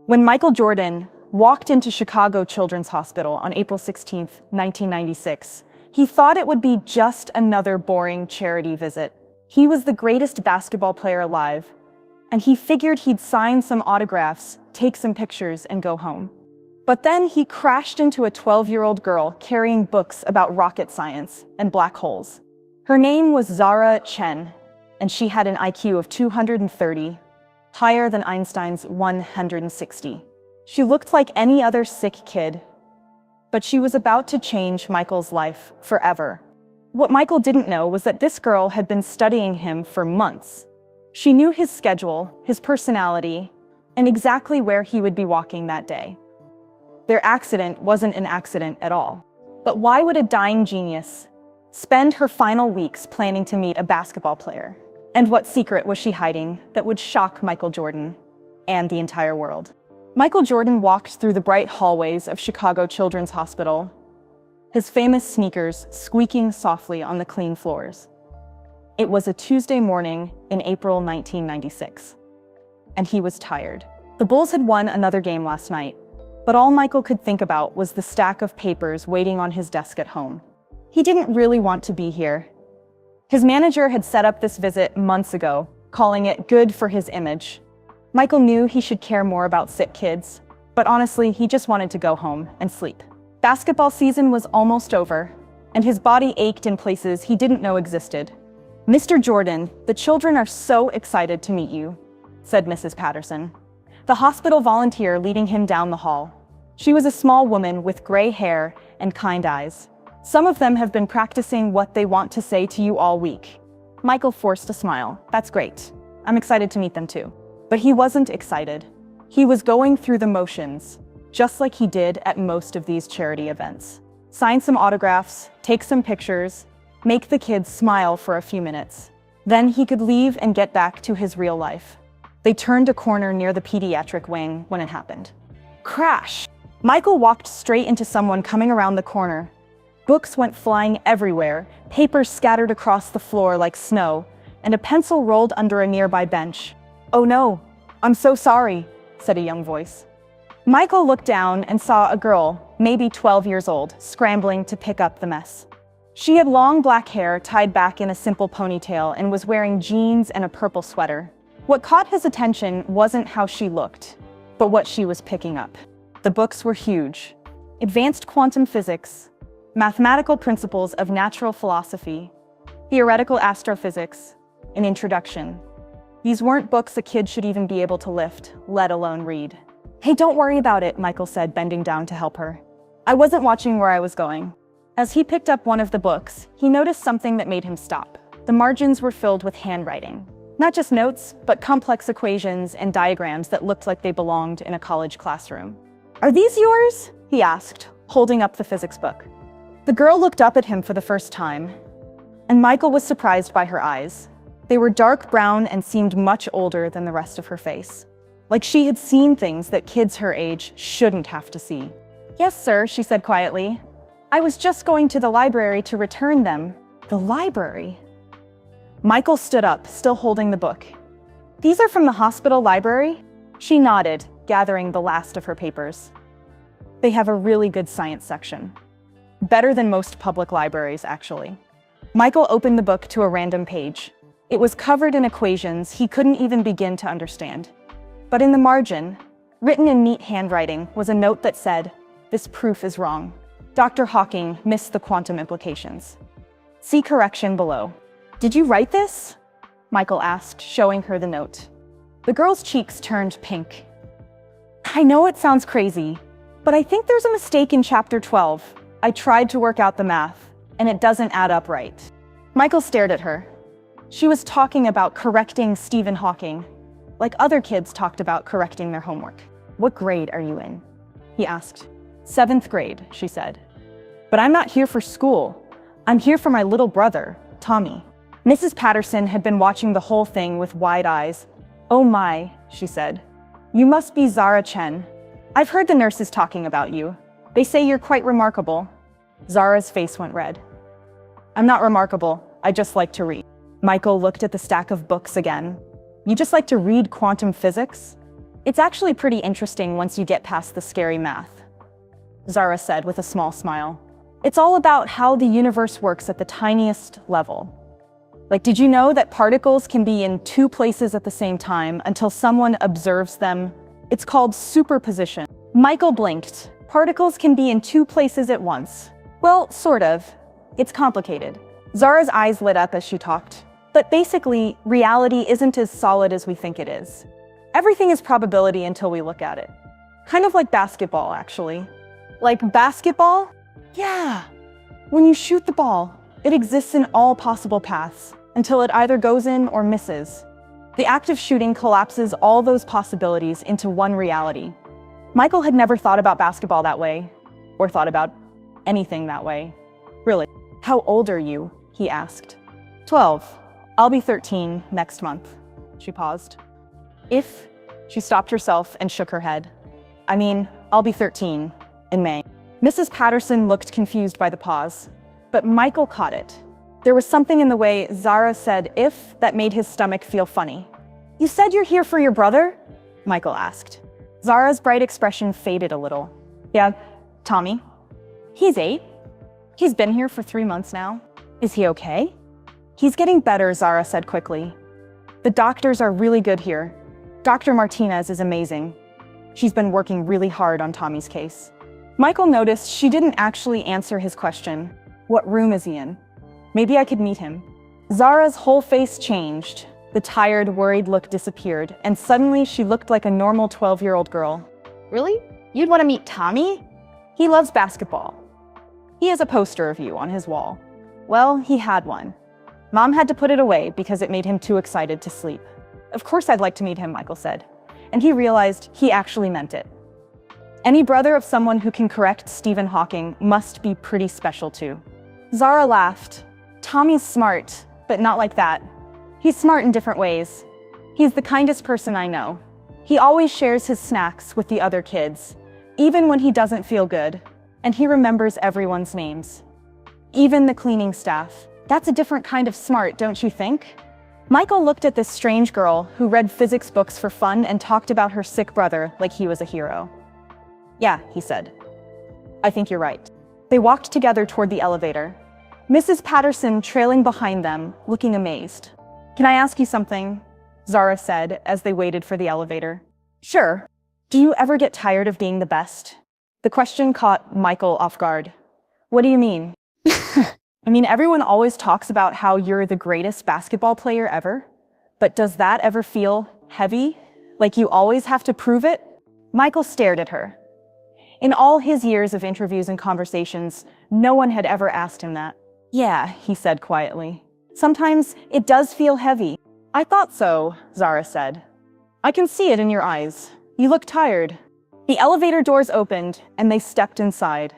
When Michael Jordan walked into Chicago Children's Hospital on April 16, 1996, he thought it would be just another boring charity visit. He was the greatest basketball player alive, and he figured he'd sign some autographs, take some pictures, and go home. But then he crashed into a 12-year-old girl carrying books about rocket science and black holes. Her name was Zara Chen, and she had an IQ of 230, higher than Einstein's 160. She looked like any other sick kid, but she was about to change Michael's life forever. What Michael didn't know was that this girl had been studying him for months. She knew his schedule, his personality, and exactly where he would be walking that day. Their accident wasn't an accident at all. But why would a dying genius spend her final weeks planning to meet a basketball player? And what secret was she hiding that would shock Michael Jordan and the entire world? Michael Jordan walked through the bright hallways of Chicago Children's Hospital, his famous sneakers squeaking softly on the clean floors. It was a Tuesday morning in April 1996, and he was tired. The Bulls had won another game last night, but all Michael could think about was the stack of papers waiting on his desk at home. He didn't really want to be here. His manager had set up this visit months ago, calling it good for his image. Michael knew he should care more about sick kids, but honestly, he just wanted to go home and sleep. Basketball season was almost over, and his body ached in places he didn't know existed. "Mr. Jordan, the children are so excited to meet you," said Mrs. Patterson, the hospital volunteer leading him down the hall. She was a small woman with gray hair and kind eyes. "Some of them have been practicing what they want to say to you all week." Michael forced a smile. "That's great. I'm excited to meet them too." But he wasn't excited. He was going through the motions, just like he did at most of these charity events. Sign some autographs, take some pictures, make the kids smile for a few minutes. Then he could leave and get back to his real life. They turned a corner near the pediatric wing when it happened. Crash! Michael walked straight into someone coming around the corner. Books went flying everywhere, papers scattered across the floor like snow, and a pencil rolled under a nearby bench. "Oh no, I'm so sorry," said a young voice. Michael looked down and saw a girl, maybe 12 years old, scrambling to pick up the mess. She had long black hair tied back in a simple ponytail and was wearing jeans and a purple sweater. What caught his attention wasn't how she looked, but what she was picking up. The books were huge. Advanced quantum physics, mathematical principles of natural philosophy, theoretical astrophysics, an introduction. These weren't books a kid should even be able to lift, let alone read. "Hey, don't worry about it," Michael said, bending down to help her. "I wasn't watching where I was going." As he picked up one of the books, he noticed something that made him stop. The margins were filled with handwriting. Not just notes, but complex equations and diagrams that looked like they belonged in a college classroom. "Are these yours?" he asked, holding up the physics book. The girl looked up at him for the first time, and Michael was surprised by her eyes. They were dark brown and seemed much older than the rest of her face. Like she had seen things that kids her age shouldn't have to see. "Yes, sir," she said quietly. "I was just going to the library to return them." "The library?" Michael stood up, still holding the book. "These are from the hospital library?" She nodded, gathering the last of her papers. "They have a really good science section. Better than most public libraries, actually." Michael opened the book to a random page. It was covered in equations he couldn't even begin to understand. But in the margin, written in neat handwriting, was a note that said, "This proof is wrong. Dr. Hawking missed the quantum implications. See correction below." "Did you write this?" Michael asked, showing her the note. The girl's cheeks turned pink. "I know it sounds crazy, but I think there's a mistake in chapter 12. I tried to work out the math, and it doesn't add up right." Michael stared at her. She was talking about correcting Stephen Hawking, like other kids talked about correcting their homework. "What grade are you in?" he asked. "7th grade, she said. "But I'm not here for school. I'm here for my little brother, Tommy." Mrs. Patterson had been watching the whole thing with wide eyes. "Oh my," she said. "You must be Zara Chen. I've heard the nurses talking about you. They say you're quite remarkable." Zara's face went red. "I'm not remarkable. I just like to read." Michael looked at the stack of books again. "You just like to read quantum physics?" It's actually pretty interesting once you get past the scary math, Zara said with a small smile. It's all about how the universe works at the tiniest level. Like, did you know that particles can be in two places at the same time until someone observes them? It's called superposition. Michael blinked. Particles can be in two places at once. Well, sort of. It's complicated. Zara's eyes lit up as she talked. But basically, reality isn't as solid as we think it is. Everything is probability until we look at it. Kind of like basketball, actually. Like basketball? Yeah. When you shoot the ball, it exists in all possible paths until it either goes in or misses. The act of shooting collapses all those possibilities into one reality. Michael had never thought about basketball that way, or thought about anything that way. Really. How old are you? He asked. 12. I'll be 13 next month. She paused. She stopped herself and shook her head. I'll be 13 in May. Mrs. Patterson looked confused by the pause, but Michael caught it. There was something in the way Zara said "if" that made his stomach feel funny. You said you're here for your brother? Michael asked. Zara's bright expression faded a little. Yeah, Tommy. He's 8. He's been here for 3 months now. Is he okay? He's getting better, Zara said quickly. The doctors are really good here. Dr. Martinez is amazing. She's been working really hard on Tommy's case. Michael noticed she didn't actually answer his question. What room is he in? Maybe I could meet him. Zara's whole face changed. The tired, worried look disappeared, and suddenly she looked like a normal 12-year-old girl. Really? You'd want to meet Tommy? He loves basketball. He has a poster of you on his wall. Well, he had one. Mom had to put it away because it made him too excited to sleep. Of course I'd like to meet him, Michael said. And he realized he actually meant it. Any brother of someone who can correct Stephen Hawking must be pretty special too. Zara laughed. Tommy's smart, but not like that. He's smart in different ways. He's the kindest person I know. He always shares his snacks with the other kids, even when he doesn't feel good. And he remembers everyone's names. Even the cleaning staff. That's a different kind of smart, don't you think? Michael looked at this strange girl who read physics books for fun and talked about her sick brother like he was a hero. Yeah, he said. I think you're right. They walked together toward the elevator. Mrs. Patterson trailing behind them, looking amazed. Can I ask you something? Zara said as they waited for the elevator. Sure. Do you ever get tired of being the best? The question caught Michael off guard. What do you mean? Everyone always talks about how you're the greatest basketball player ever, but does that ever feel heavy? Like you always have to prove it? Michael stared at her. In all his years of interviews and conversations, no one had ever asked him that. Yeah, he said quietly. Sometimes it does feel heavy. I thought so, Zara said. I can see it in your eyes. You look tired. The elevator doors opened and they stepped inside.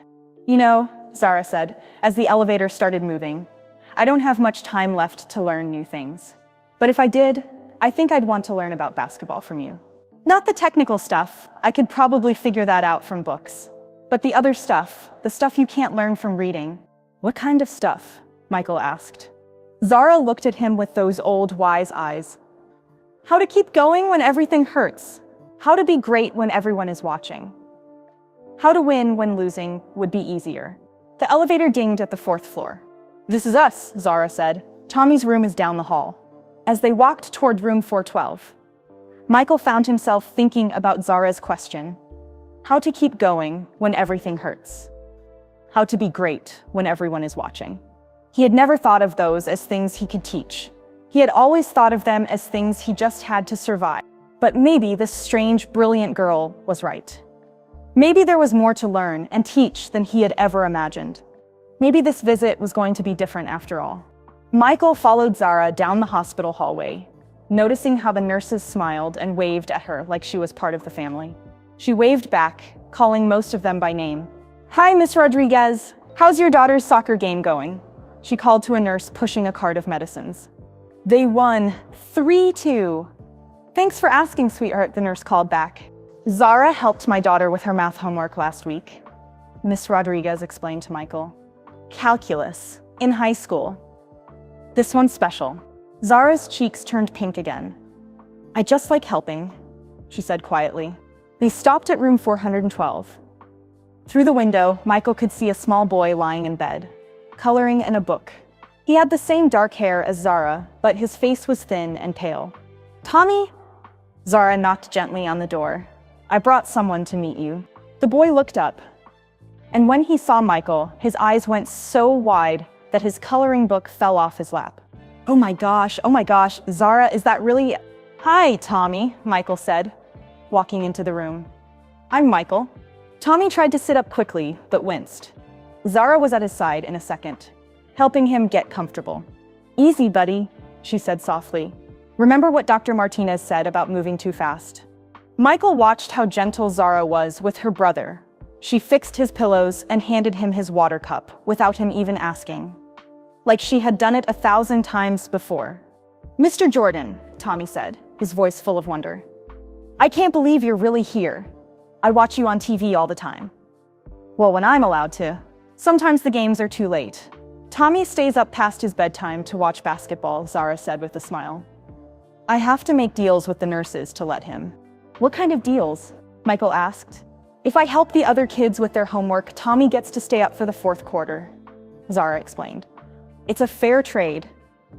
You know, Zara said, as the elevator started moving, I don't have much time left to learn new things. But if I did, I think I'd want to learn about basketball from you. Not the technical stuff. I could probably figure that out from books. But the other stuff, the stuff you can't learn from reading. What kind of stuff? Michael asked. Zara looked at him with those old, wise eyes. How to keep going when everything hurts. How to be great when everyone is watching. How to win when losing would be easier. The elevator dinged at the 4th floor. This is us, Zara said. Tommy's room is down the hall. As they walked toward room 412, Michael found himself thinking about Zara's question. How to keep going when everything hurts. How to be great when everyone is watching. He had never thought of those as things he could teach. He had always thought of them as things he just had to survive. But maybe this strange, brilliant girl was right. Maybe there was more to learn and teach than he had ever imagined. Maybe this visit was going to be different after all. Michael followed Zara down the hospital hallway, noticing how the nurses smiled and waved at her like she was part of the family. She waved back, calling most of them by name. Hi, Miss Rodriguez. How's your daughter's soccer game going? She called to a nurse pushing a cart of medicines. They won 3-2. Thanks for asking, sweetheart, the nurse called back. Zara helped my daughter with her math homework last week, Miss Rodriguez explained to Michael. Calculus, in high school. This one's special. Zara's cheeks turned pink again. I just like helping. she said quietly. They stopped at room 412. Through the window, Michael could see a small boy lying in bed, coloring in a book. He had the same dark hair as Zara, but his face was thin and pale. "Tommy?" Zara knocked gently on the door. "I brought someone to meet you." The boy looked up, and when he saw Michael, his eyes went so wide that his coloring book fell off his lap. Oh my gosh, Zara, is that really—" "Hi, Tommy," Michael said, walking into the room. "I'm Michael." Tommy tried to sit up quickly, but winced. Zara was at his side in a second, helping him get comfortable. "Easy, buddy," she said softly. "Remember what Dr. Martinez said about moving too fast?" Michael watched how gentle Zara was with her brother. She fixed his pillows and handed him his water cup without him even asking, like she had done it 1,000 times before. "Mr. Jordan," Tommy said, his voice full of wonder. "I can't believe you're really here. I watch you on TV all the time." "Well, when I'm allowed to. Sometimes the games are too late." "Tommy stays up past his bedtime to watch basketball," Zara said with a smile. "I have to make deals with the nurses to let him." "What kind of deals?" Michael asked. "If I help the other kids with their homework, Tommy gets to stay up for the fourth quarter," Zara explained. "It's a fair trade."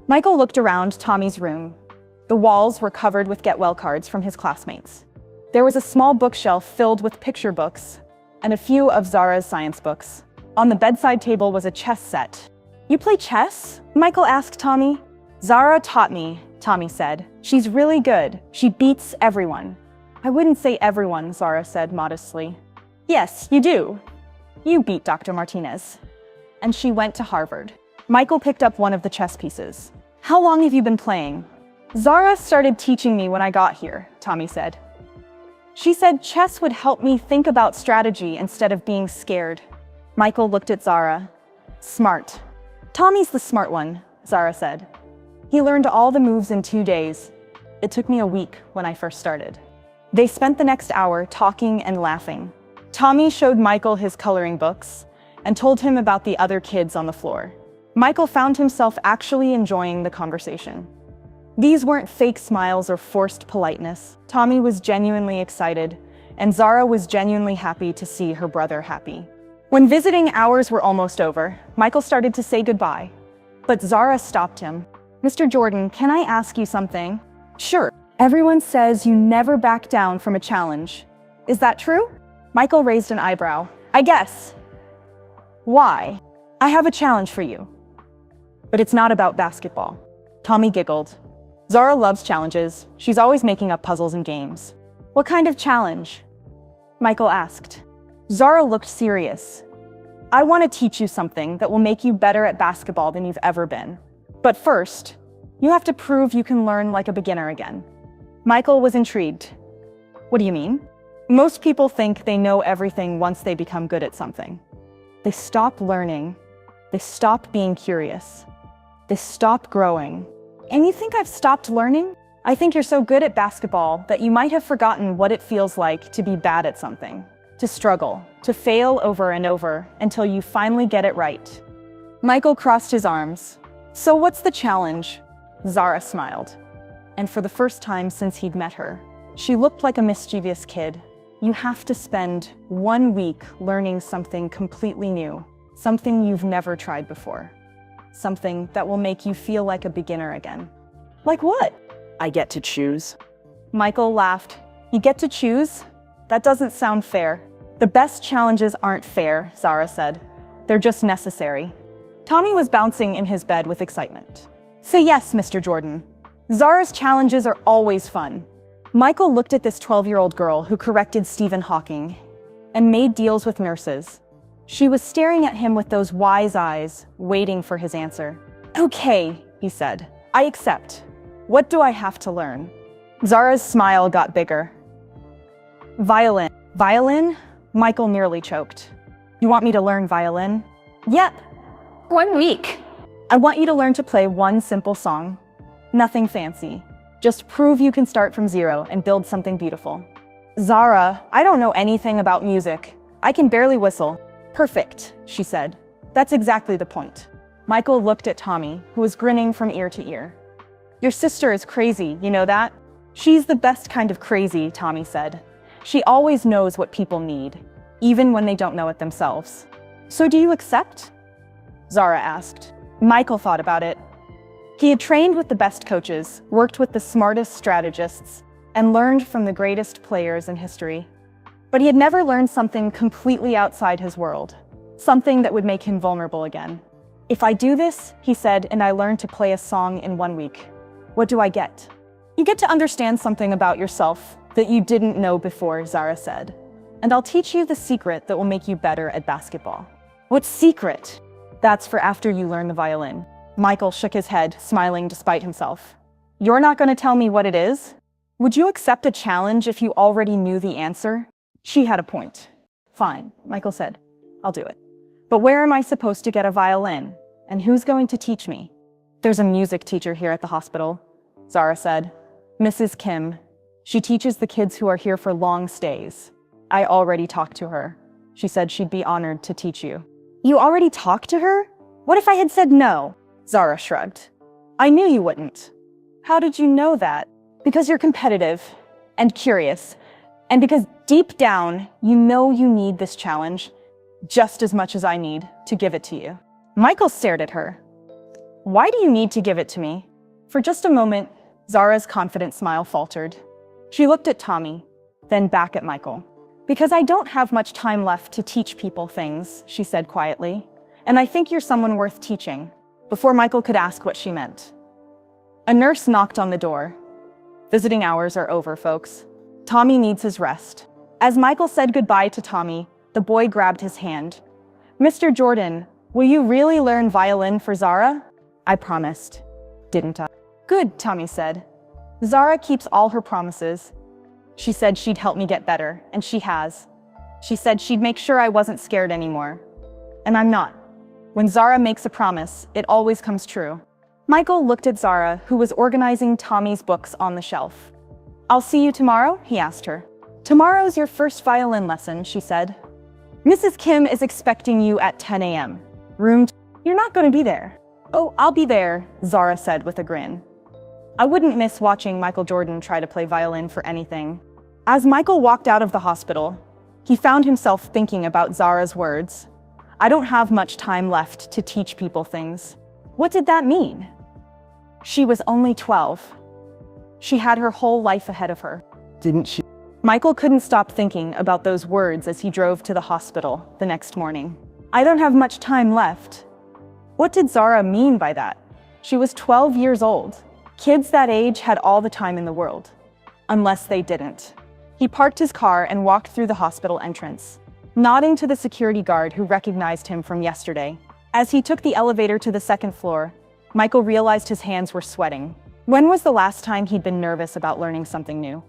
Michael looked around Tommy's room. The walls were covered with get-well cards from his classmates. There was a small bookshelf filled with picture books and a few of Zara's science books. On the bedside table was a chess set. "You play chess?" Michael asked Tommy. "Zara taught me," Tommy said. "She's really good. She beats everyone." "I wouldn't say everyone," Zara said modestly. "Yes, you do. You beat Dr. Martinez." "And she went to Harvard." Michael picked up one of the chess pieces. "How long have you been playing?" "Zara started teaching me when I got here," Tommy said. "She said chess would help me think about strategy instead of being scared." Michael looked at Zara. "Smart." "Tommy's the smart one," Zara said. "He learned all the moves in 2 days. It took me a week when I first started." They spent the next hour talking and laughing. Tommy showed Michael his coloring books and told him about the other kids on the floor. Michael found himself actually enjoying the conversation. These weren't fake smiles or forced politeness. Tommy was genuinely excited, and Zara was genuinely happy to see her brother happy. When visiting hours were almost over, Michael started to say goodbye, but Zara stopped him. "Mr. Jordan, can I ask you something?" "Sure." "Everyone says you never back down from a challenge. Is that true?" Michael raised an eyebrow. "I guess." "Why?" "I have a challenge for you. But it's not about basketball." Tommy giggled. Zara loves challenges. She's always making up puzzles and games. "What kind of challenge?" Michael asked. Zara looked serious. "I want to teach you something that will make you better at basketball than you've ever been. But first, you have to prove you can learn like a beginner again." Michael was intrigued. "What do you mean?" "Most people think they know everything once they become good at something. They stop learning. They stop being curious. They stop growing." "And you think I've stopped learning?" "I think you're so good at basketball that you might have forgotten what it feels like to be bad at something, to struggle, to fail over and over until you finally get it right." Michael crossed his arms. "So what's the challenge?" Zara smiled. And for the first time since he'd met her, she looked like a mischievous kid. "You have to spend 1 week learning something completely new, something you've never tried before, something that will make you feel like a beginner again." "Like what?" "I get to choose." Michael laughed. "You get to choose? That doesn't sound fair." "The best challenges aren't fair," Zara said. "They're just necessary." Tommy was bouncing in his bed with excitement. "Say yes, Mr. Jordan. Zara's challenges are always fun." Michael looked at this 12-year-old girl who corrected Stephen Hawking and made deals with nurses. She was staring at him with those wise eyes, waiting for his answer. "Okay," he said. "I accept. What do I have to learn?" Zara's smile got bigger. "Violin." "Violin?" Michael nearly choked. "You want me to learn violin?" "Yep. 1 week. I want you to learn to play one simple song. Nothing fancy. Just prove you can start from zero and build something beautiful." "Zara, I don't know anything about music. I can barely whistle." "Perfect," she said. "That's exactly the point." Michael looked at Tommy, who was grinning from ear to ear. "Your sister is crazy, you know that?" She's the best kind of crazy, Tommy said. She always knows what people need, even when they don't know it themselves. So do you accept? Zara asked. Michael thought about it. He had trained with the best coaches, worked with the smartest strategists, and learned from the greatest players in history. But he had never learned something completely outside his world, something that would make him vulnerable again. If I do this, he said, and I learn to play a song in 1 week, what do I get? You get to understand something about yourself that you didn't know before, Zara said. And I'll teach you the secret that will make you better at basketball. What secret? That's for after you learn the violin. Michael shook his head, smiling despite himself. You're not going to tell me what it is? Would you accept a challenge if you already knew the answer? She had a point. Fine, Michael said. I'll do it. But where am I supposed to get a violin? And who's going to teach me? There's a music teacher here at the hospital, Zara said. Mrs. Kim. She teaches the kids who are here for long stays. I already talked to her. She said she'd be honored to teach you. You already talked to her? What if I had said no? Zara shrugged. I knew you wouldn't. How did you know that? Because you're competitive and curious, and because deep down you know you need this challenge just as much as I need to give it to you. Michael stared at her. Why do you need to give it to me? For just a moment, Zara's confident smile faltered. She looked at Tommy, then back at Michael. Because I don't have much time left to teach people things, she said quietly, and I think you're someone worth teaching. Before Michael could ask what she meant. A nurse knocked on the door. Visiting hours are over, folks. Tommy needs his rest. As Michael said goodbye to Tommy, the boy grabbed his hand. Mr. Jordan, will you really learn violin for Zara? I promised, didn't I? Good, Tommy said. Zara keeps all her promises. She said she'd help me get better, and she has. She said she'd make sure I wasn't scared anymore. And I'm not. When Zara makes a promise, it always comes true. Michael looked at Zara, who was organizing Tommy's books on the shelf. I'll see you tomorrow, he asked her. Tomorrow's your first violin lesson, she said. Mrs. Kim is expecting you at 10 a.m. You're not going to be there. Oh, I'll be there, Zara said with a grin. I wouldn't miss watching Michael Jordan try to play violin for anything. As Michael walked out of the hospital, he found himself thinking about Zara's words. I don't have much time left to teach people things. What did that mean? She was only 12. She had her whole life ahead of her. Didn't she? Michael couldn't stop thinking about those words as he drove to the hospital the next morning. I don't have much time left. What did Zara mean by that? She was 12 years old. Kids that age had all the time in the world. Unless they didn't. He parked his car and walked through the hospital entrance, nodding to the security guard who recognized him from yesterday. As he took the elevator to the second floor, Michael realized his hands were sweating. When was the last time he'd been nervous about learning something new?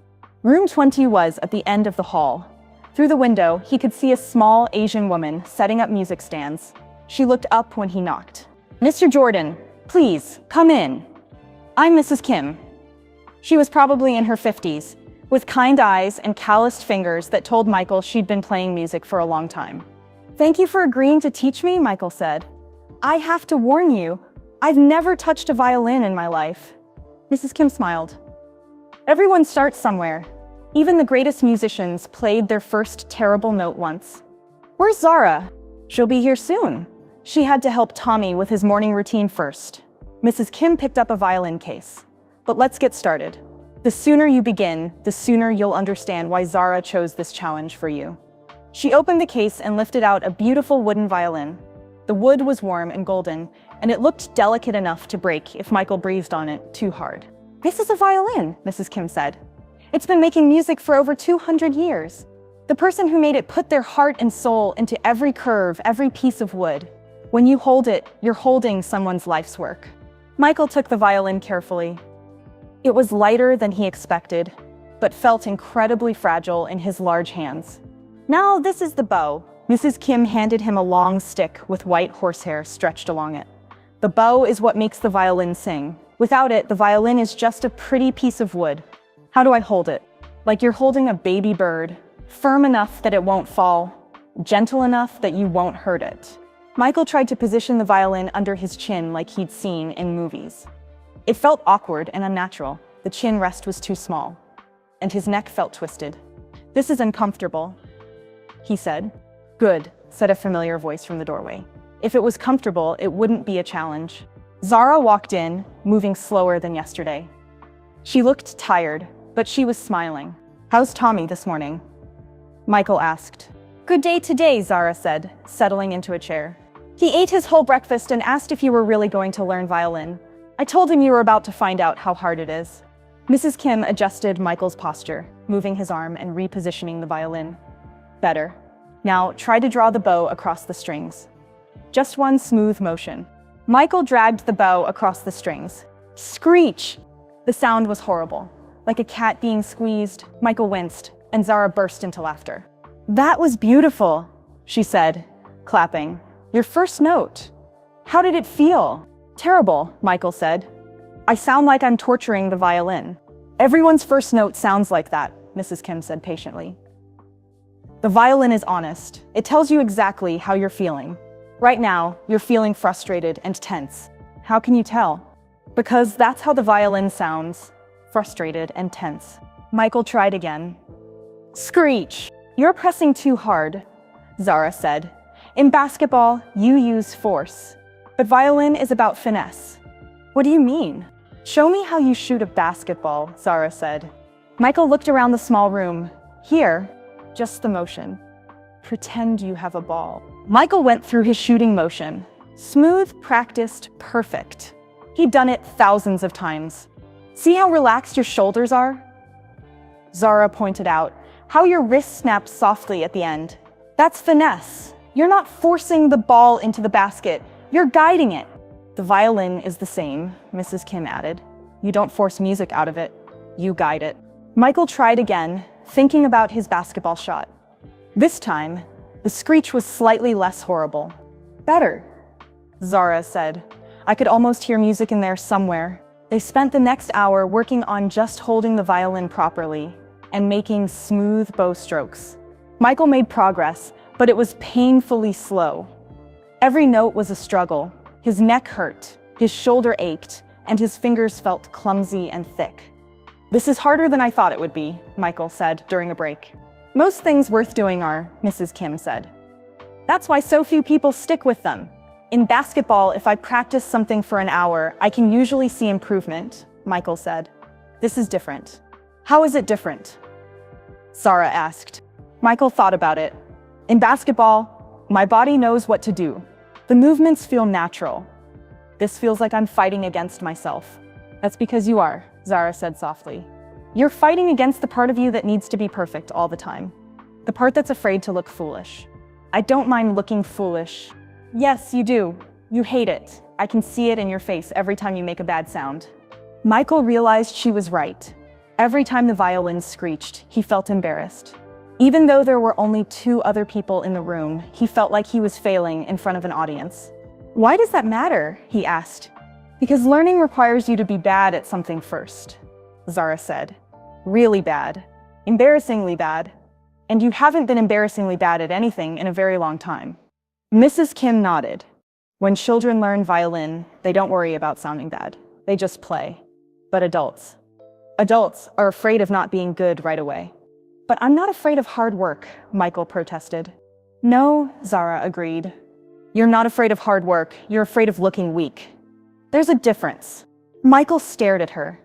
Room 20 was at the end of the hall. Through the window, he could see a small Asian woman setting up music stands. She looked up when he knocked. Mr. Jordan, please, come in. I'm Mrs. Kim. She was probably in her 50s, with kind eyes and calloused fingers that told Michael she'd been playing music for a long time. Thank you for agreeing to teach me, Michael said. I have to warn you, I've never touched a violin in my life. Mrs. Kim smiled. Everyone starts somewhere. Even the greatest musicians played their first terrible note once. Where's Zara? She'll be here soon. She had to help Tommy with his morning routine first. Mrs. Kim picked up a violin case. But let's get started. The sooner you begin, the sooner you'll understand why Zara chose this challenge for you. She opened the case and lifted out a beautiful wooden violin. The wood was warm and golden, and it looked delicate enough to break if Michael breathed on it too hard. This is a violin, Mrs. Kim said. It's been making music for over 200 years. The person who made it put their heart and soul into every curve, every piece of wood. When you hold it, you're holding someone's life's work. Michael took the violin carefully. It was lighter than he expected, but felt incredibly fragile in his large hands. Now this is the bow. Mrs. Kim handed him a long stick with white horsehair stretched along it. The bow is what makes the violin sing. Without it, the violin is just a pretty piece of wood. How do I hold it? Like you're holding a baby bird, firm enough that it won't fall, gentle enough that you won't hurt it. Michael tried to position the violin under his chin like he'd seen in movies. It felt awkward and unnatural. The chin rest was too small. and his neck felt twisted. "This is uncomfortable," he said. "Good," said a familiar voice from the doorway. "If it was comfortable, it wouldn't be a challenge." Zara walked in, moving slower than yesterday. She looked tired, but she was smiling. "How's Tommy this morning?" Michael asked. "Good day today," Zara said, settling into a chair. "He ate his whole breakfast and asked if you were really going to learn violin. I told him you were about to find out how hard it is." Mrs. Kim adjusted Michael's posture, moving his arm and repositioning the violin. "Better. Now try to draw the bow across the strings. Just one smooth motion." Michael dragged the bow across the strings. Screech! The sound was horrible. Like a cat being squeezed. Michael winced, and Zara burst into laughter. "That was beautiful," she said, clapping. "Your first note. How did it feel?" "Terrible," Michael said. "I sound like I'm torturing the violin." "Everyone's first note sounds like that," Mrs. Kim said patiently. "The violin is honest. It tells you exactly how you're feeling. Right now, you're feeling frustrated and tense. How can you tell?" "Because that's how the violin sounds. Frustrated and tense." Michael tried again. Screech! "You're pressing too hard," Zara said. "In basketball, you use force. But violin is about finesse." "What do you mean?" "Show me how you shoot a basketball," Zara said. Michael looked around the small room. "Here, just the motion. Pretend you have a ball." Michael went through his shooting motion. Smooth, practiced, perfect. He'd done it thousands of times. "See how relaxed your shoulders are?" Zara pointed out. "How your wrist snaps softly at the end. That's finesse. You're not forcing the ball into the basket. You're guiding it." "The violin is the same," Mrs. Kim added. "You don't force music out of it. You guide it." Michael tried again, thinking about his basketball shot. This time, the screech was slightly less horrible. "Better," Zara said. "I could almost hear music in there somewhere." They spent the next hour working on just holding the violin properly and making smooth bow strokes. Michael made progress, but it was painfully slow. Every note was a struggle. His neck hurt, his shoulder ached, and his fingers felt clumsy and thick. "This is harder than I thought it would be," Michael said during a break. "Most things worth doing are," Mrs. Kim said. "That's why so few people stick with them. In basketball, if I practice something for an hour, I can usually see improvement," Michael said. "This is different." "How is it different?" Zara asked. Michael thought about it. "In basketball, my body knows what to do. The movements feel natural. This feels like I'm fighting against myself." "That's because you are," Zara said softly. "You're fighting against the part of you that needs to be perfect all the time. The part that's afraid to look foolish." "I don't mind looking foolish." "Yes, you do. You hate it. I can see it in your face every time you make a bad sound." Michael realized she was right. Every time the violin screeched, he felt embarrassed. Even though there were only 2 other people in the room, he felt like he was failing in front of an audience. "Why does that matter?" he asked. "Because learning requires you to be bad at something first," Zara said. "Really bad. Embarrassingly bad. And you haven't been embarrassingly bad at anything in a very long time." Mrs. Kim nodded. "When children learn violin, they don't worry about sounding bad. They just play. But adults are afraid of not being good right away." "But I'm not afraid of hard work," Michael protested. "No," Zara agreed. "You're not afraid of hard work. You're afraid of looking weak. There's a difference." Michael stared at her.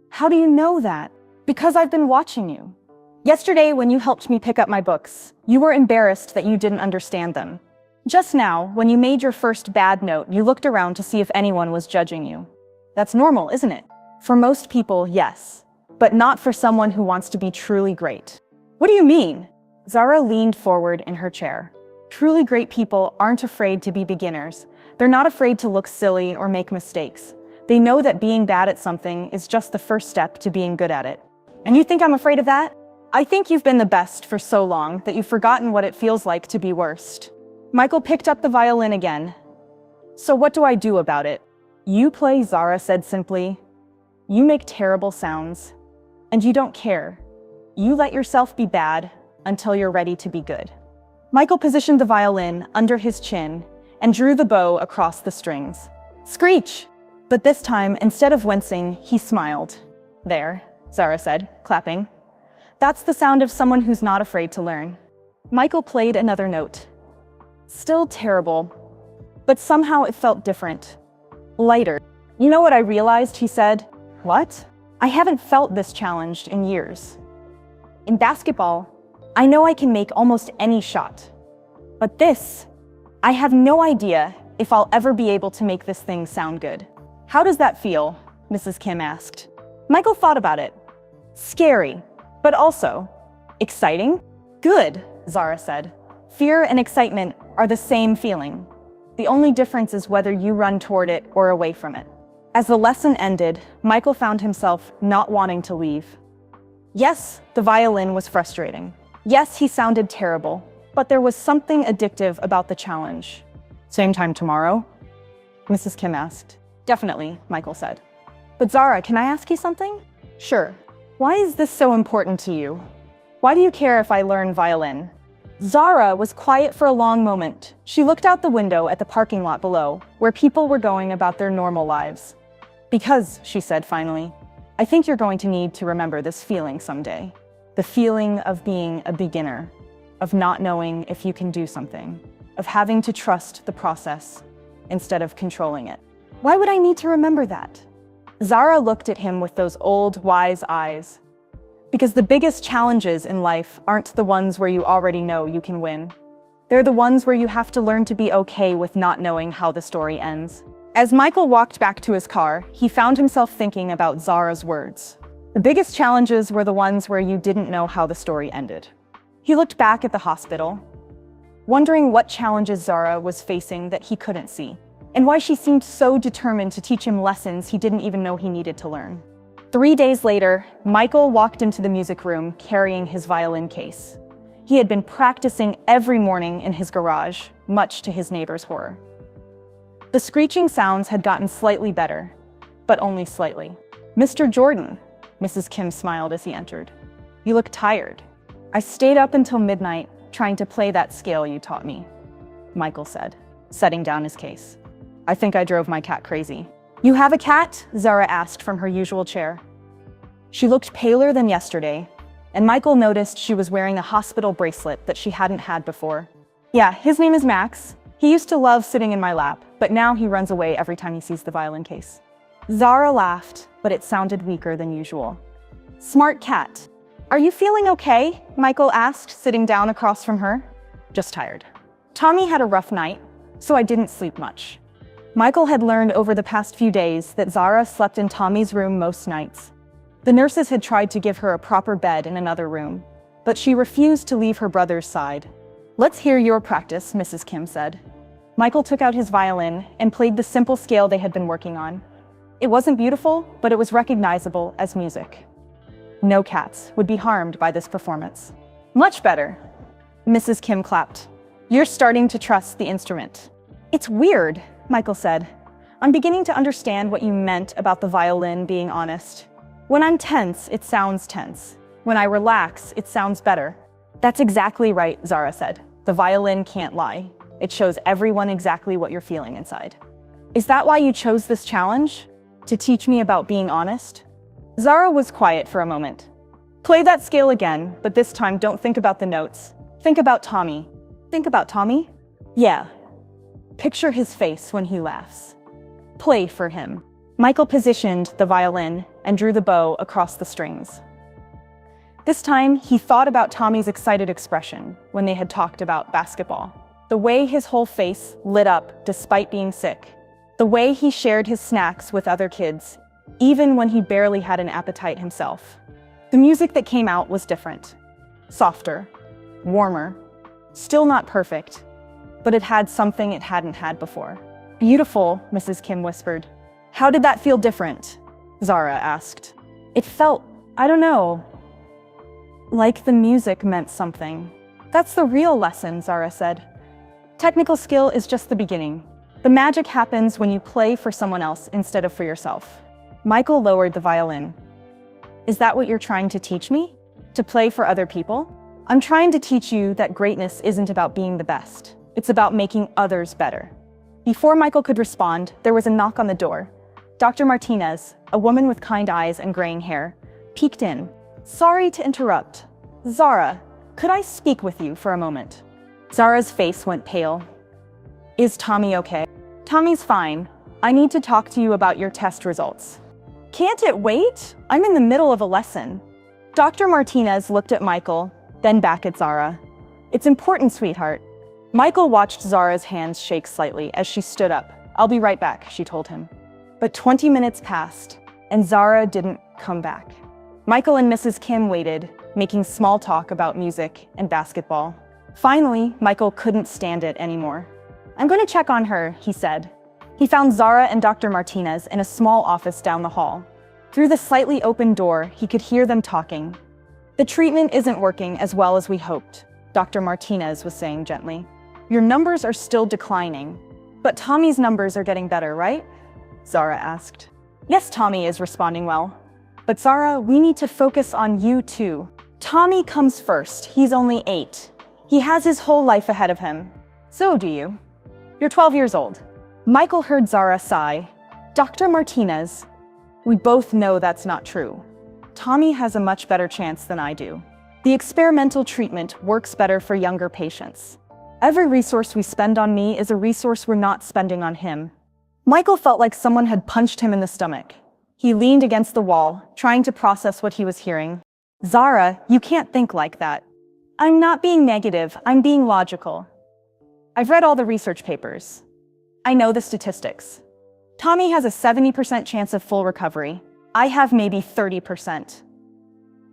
"How do you know that?" "Because I've been watching you. Yesterday, when you helped me pick up my books, you were embarrassed that you didn't understand them. Just now, when you made your first bad note, you looked around to see if anyone was judging you. That's normal, isn't it? For most people, yes. But not for someone who wants to be truly great." "What do you mean?" Zara leaned forward in her chair. "Truly great people aren't afraid to be beginners. They're not afraid to look silly or make mistakes. They know that being bad at something is just the first step to being good at it." "And you think I'm afraid of that?" "I think you've been the best for so long that you've forgotten what it feels like to be worst." Michael picked up the violin again. "So what do I do about it?" "You play," Zara said simply. "You make terrible sounds. And you don't care. You let yourself be bad until you're ready to be good." Michael positioned the violin under his chin and drew the bow across the strings. Screech! But this time, instead of wincing, he smiled. "There," Zara said, clapping. That's the sound of someone who's not afraid to learn. Michael played another note. Still terrible, but somehow it felt different. Lighter. You know what I realized, he said. What? I haven't felt this challenged in years. In basketball, I know I can make almost any shot. But this, I have no idea if I'll ever be able to make this thing sound good. How does that feel? Mrs. Kim asked. Michael thought about it. Scary, but also exciting. Good, Zara said. Fear and excitement are the same feeling. The only difference is whether you run toward it or away from it. As the lesson ended, Michael found himself not wanting to leave. Yes, the violin was frustrating. Yes, he sounded terrible, but there was something addictive about the challenge. Same time tomorrow? Mrs. Kim asked. Definitely, Michael said. But Zara, can I ask you something? Sure. Why is this so important to you? Why do you care if I learn violin? Zara was quiet for a long moment. She looked out the window at the parking lot below, where people were going about their normal lives. Because, she said finally, I think you're going to need to remember this feeling someday. The feeling of being a beginner, of not knowing if you can do something, of having to trust the process instead of controlling it. Why would I need to remember that? Zara looked at him with those old, wise eyes. Because the biggest challenges in life aren't the ones where you already know you can win. They're the ones where you have to learn to be okay with not knowing how the story ends. As Michael walked back to his car, he found himself thinking about Zara's words. The biggest challenges were the ones where you didn't know how the story ended. He looked back at the hospital, wondering what challenges Zara was facing that he couldn't see, and why she seemed so determined to teach him lessons he didn't even know he needed to learn. 3 days later, Michael walked into the music room carrying his violin case. He had been practicing every morning in his garage, much to his neighbor's horror. The screeching sounds had gotten slightly better, but only slightly. Mr. Jordan, Mrs. Kim smiled as he entered. You look tired. I stayed up until midnight trying to play that scale you taught me, Michael said, setting down his case. I think I drove my cat crazy. You have a cat? Zara asked from her usual chair. She looked paler than yesterday, and Michael noticed she was wearing a hospital bracelet that she hadn't had before. Yeah, his name is Max. He used to love sitting in my lap, but now he runs away every time he sees the violin case. Zara laughed, but it sounded weaker than usual. Smart cat. Are you feeling okay? Michael asked, sitting down across from her. Just tired. Tommy had a rough night, so I didn't sleep much. Michael had learned over the past few days that Zara slept in Tommy's room most nights. The nurses had tried to give her a proper bed in another room, but she refused to leave her brother's side. Let's hear your practice, Mrs. Kim said. Michael took out his violin and played the simple scale they had been working on. It wasn't beautiful, but it was recognizable as music. No cats would be harmed by this performance. Much better. Mrs. Kim clapped. You're starting to trust the instrument. It's weird, Michael said. I'm beginning to understand what you meant about the violin being honest. When I'm tense, it sounds tense. When I relax, it sounds better. That's exactly right, Zara said. The violin can't lie. It shows everyone exactly what you're feeling inside. Is that why you chose this challenge? To teach me about being honest? Zara was quiet for a moment. Play that scale again, but this time don't think about the notes. Think about Tommy. Think about Tommy? Yeah. Picture his face when he laughs. Play for him. Michael positioned the violin and drew the bow across the strings. This time, he thought about Tommy's excited expression when they had talked about basketball. The way his whole face lit up despite being sick. The way he shared his snacks with other kids, even when he barely had an appetite himself. The music that came out was different. Softer, warmer, still not perfect, but it had something it hadn't had before. Beautiful, Mrs. Kim whispered. How did that feel different? Zara asked. It felt, I don't know, like the music meant something. That's the real lesson, Zara said. Technical skill is just the beginning. The magic happens when you play for someone else instead of for yourself. Michael lowered the violin. Is that what you're trying to teach me? To play for other people? I'm trying to teach you that greatness isn't about being the best. It's about making others better. Before Michael could respond, there was a knock on the door. Dr. Martinez, a woman with kind eyes and graying hair, peeked in. Sorry to interrupt, Zara, could I speak with you for a moment? Zara's face went pale. Is Tommy okay? Tommy's fine. I need to talk to you about your test results. Can't it wait? I'm in the middle of a lesson. Dr. Martinez looked at Michael, then back at Zara. It's important, sweetheart. Michael watched Zara's hands shake slightly as she stood up. I'll be right back, she told him. But 20 minutes passed, and Zara didn't come back. Michael and Mrs. Kim waited, making small talk about music and basketball. Finally, Michael couldn't stand it anymore. I'm going to check on her, he said. He found Zara and Dr. Martinez in a small office down the hall. Through the slightly open door, he could hear them talking. The treatment isn't working as well as we hoped, Dr. Martinez was saying gently. Your numbers are still declining, but Tommy's numbers are getting better, right? Zara asked. Yes, Tommy is responding well. But Zara, we need to focus on you too. Tommy comes first. He's only 8. He has his whole life ahead of him. So do you. You're 12 years old. Michael heard Zara sigh. Dr. Martinez, we both know that's not true. Tommy has a much better chance than I do. The experimental treatment works better for younger patients. Every resource we spend on me is a resource we're not spending on him. Michael felt like someone had punched him in the stomach. He leaned against the wall, trying to process what he was hearing. Zara, you can't think like that. I'm not being negative, I'm being logical. I've read all the research papers. I know the statistics. Tommy has a 70% chance of full recovery. I have maybe 30%.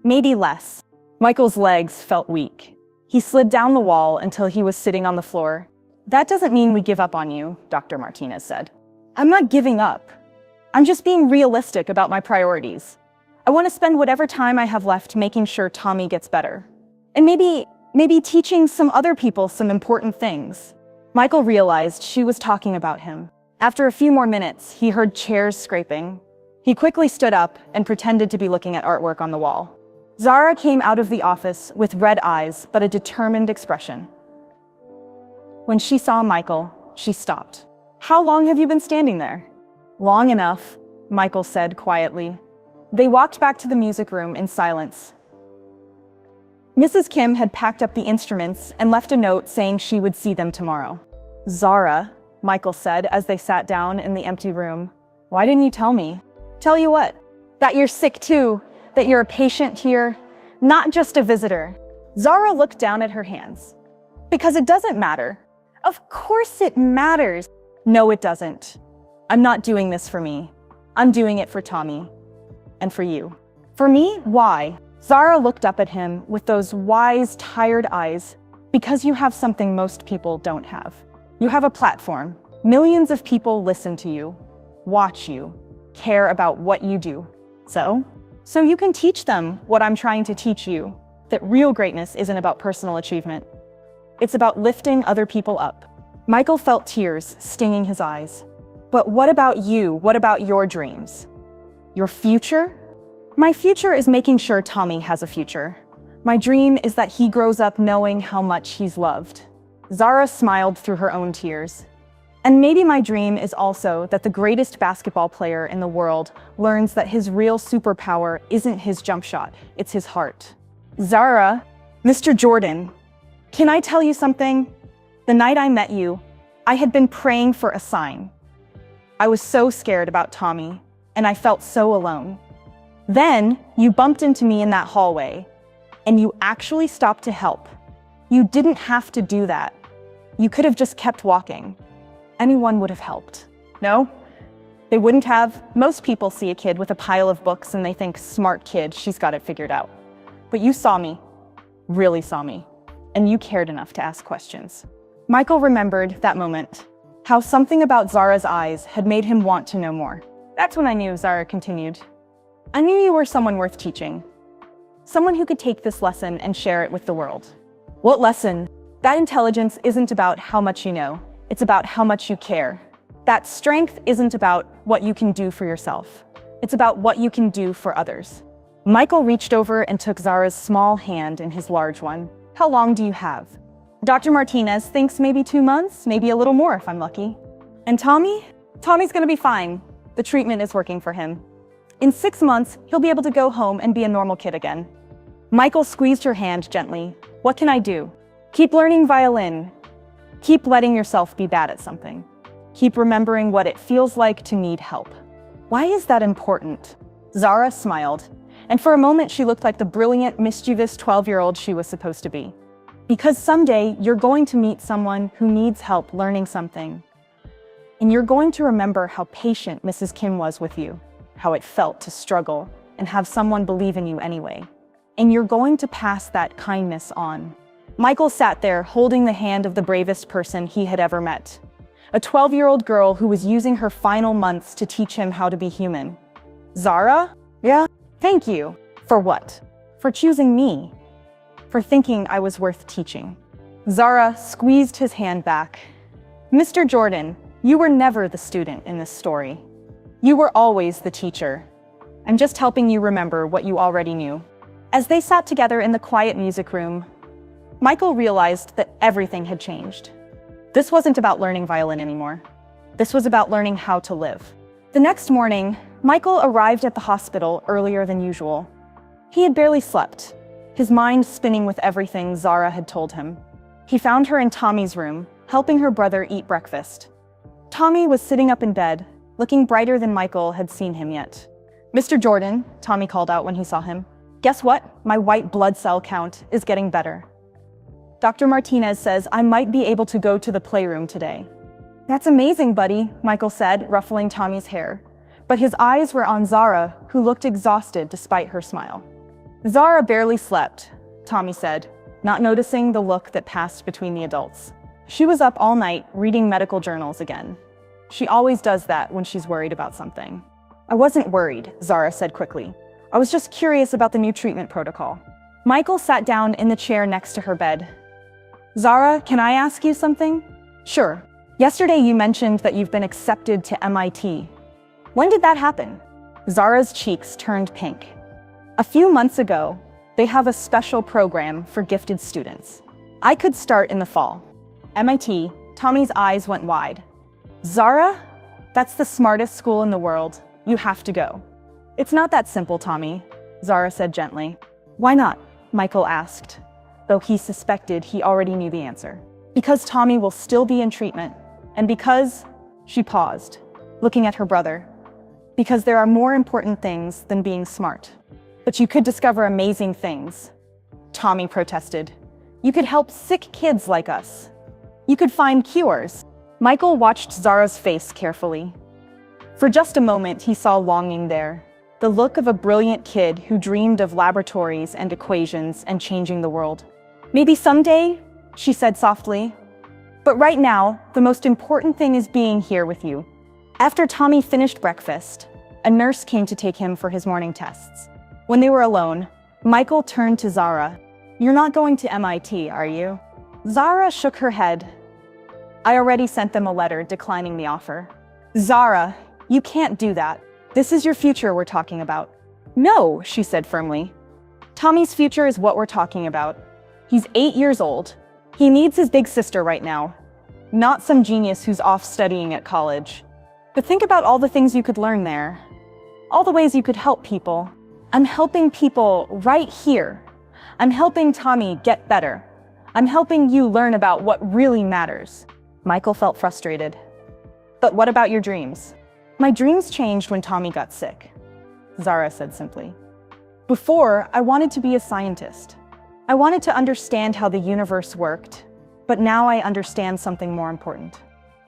Maybe less. Michael's legs felt weak. He slid down the wall until he was sitting on the floor. That doesn't mean we give up on you, Dr. Martinez said. I'm not giving up. I'm just being realistic about my priorities. I want to spend whatever time I have left making sure Tommy gets better. And maybe teaching some other people some important things. Michael realized she was talking about him. After a few more minutes, he heard chairs scraping. He quickly stood up and pretended to be looking at artwork on the wall. Zara came out of the office with red eyes but a determined expression. When she saw Michael, she stopped. How long have you been standing there? Long enough, Michael said quietly. They walked back to the music room in silence. Mrs. Kim had packed up the instruments and left a note saying she would see them tomorrow. Zara, Michael said as they sat down in the empty room. Why didn't you tell me? Tell you what? That you're sick too, that you're a patient here, not just a visitor. Zara looked down at her hands. Because it doesn't matter. Of course it matters. No, it doesn't. I'm not doing this for me. I'm doing it for Tommy. And for you. For me? Why? Zara looked up at him with those wise, tired eyes. Because you have something most people don't have. You have a platform. Millions of people listen to you, watch you, care about what you do. So you can teach them what I'm trying to teach you, that real greatness isn't about personal achievement. It's about lifting other people up. Michael felt tears stinging his eyes. But what about you? What about your dreams? Your future? My future is making sure Tommy has a future. My dream is that he grows up knowing how much he's loved. Zara smiled through her own tears. And maybe my dream is also that the greatest basketball player in the world learns that his real superpower isn't his jump shot, it's his heart. Zara, Mr. Jordan, can I tell you something? The night I met you, I had been praying for a sign. I was so scared about Tommy, and I felt so alone. Then you bumped into me in that hallway, and you actually stopped to help. You didn't have to do that. You could have just kept walking. Anyone would have helped. No, they wouldn't have. Most people see a kid with a pile of books and they think, smart kid, she's got it figured out. But you saw me, really saw me, and you cared enough to ask questions. Michael remembered that moment, how something about Zara's eyes had made him want to know more. That's when I knew, Zara continued. I knew you were someone worth teaching. Someone who could take this lesson and share it with the world. What lesson? That intelligence isn't about how much you know. It's about how much you care. That strength isn't about what you can do for yourself. It's about what you can do for others. Michael reached over and took Zara's small hand in his large one. How long do you have? Dr. Martinez thinks maybe 2 months, maybe a little more if I'm lucky. And Tommy? Tommy's gonna be fine. The treatment is working for him. In 6 months, he'll be able to go home and be a normal kid again. Michael squeezed her hand gently. What can I do? Keep learning violin. Keep letting yourself be bad at something. Keep remembering what it feels like to need help. Why is that important? Zara smiled, and for a moment she looked like the brilliant, mischievous 12-year-old she was supposed to be. Because someday you're going to meet someone who needs help learning something. And you're going to remember how patient Mrs. Kim was with you, how it felt to struggle and have someone believe in you anyway. And you're going to pass that kindness on. Michael sat there holding the hand of the bravest person he had ever met. A 12-year-old girl who was using her final months to teach him how to be human. Zara? Yeah? Thank you. For what? For choosing me. For thinking I was worth teaching. Zara squeezed his hand back. Mr. Jordan, you were never the student in this story. You were always the teacher. I'm just helping you remember what you already knew. As they sat together in the quiet music room, Michael realized that everything had changed. This wasn't about learning violin anymore. This was about learning how to live. The next morning, Michael arrived at the hospital earlier than usual. He had barely slept, his mind spinning with everything Zara had told him. He found her in Tommy's room, helping her brother eat breakfast. Tommy was sitting up in bed, looking brighter than Michael had seen him yet. Mr. Jordan, Tommy called out when he saw him. Guess what? My white blood cell count is getting better. Dr. Martinez says I might be able to go to the playroom today. That's amazing, buddy, Michael said, ruffling Tommy's hair. But his eyes were on Zara, who looked exhausted despite her smile. Zara barely slept, Tommy said, not noticing the look that passed between the adults. She was up all night reading medical journals again. She always does that when she's worried about something. I wasn't worried, Zara said quickly. I was just curious about the new treatment protocol. Michael sat down in the chair next to her bed. Zara, can I ask you something? Sure. Yesterday you mentioned that you've been accepted to MIT. When did that happen? Zara's cheeks turned pink. A few months ago, they have a special program for gifted students. I could start in the fall. MIT, Tommy's eyes went wide. Zara? That's the smartest school in the world. You have to go. It's not that simple, Tommy, Zara said gently. Why not? Michael asked, though he suspected he already knew the answer. Because Tommy will still be in treatment, and because, she paused, looking at her brother, because there are more important things than being smart. But you could discover amazing things, Tommy protested. You could help sick kids like us. You could find cures. Michael watched Zara's face carefully. For just a moment, he saw longing there, the look of a brilliant kid who dreamed of laboratories and equations and changing the world. Maybe someday, she said softly. But right now, the most important thing is being here with you. After Tommy finished breakfast, a nurse came to take him for his morning tests. When they were alone, Michael turned to Zara. You're not going to MIT, are you? Zara shook her head. I already sent them a letter declining the offer. Zara, you can't do that. This is your future we're talking about. No, she said firmly. Tommy's future is what we're talking about. He's 8 years old. He needs his big sister right now, not some genius who's off studying at college. But think about all the things you could learn there. All the ways you could help people. I'm helping people right here. I'm helping Tommy get better. I'm helping you learn about what really matters. Michael felt frustrated. But what about your dreams? My dreams changed when Tommy got sick, Zara said simply. Before, I wanted to be a scientist. I wanted to understand how the universe worked, but now I understand something more important.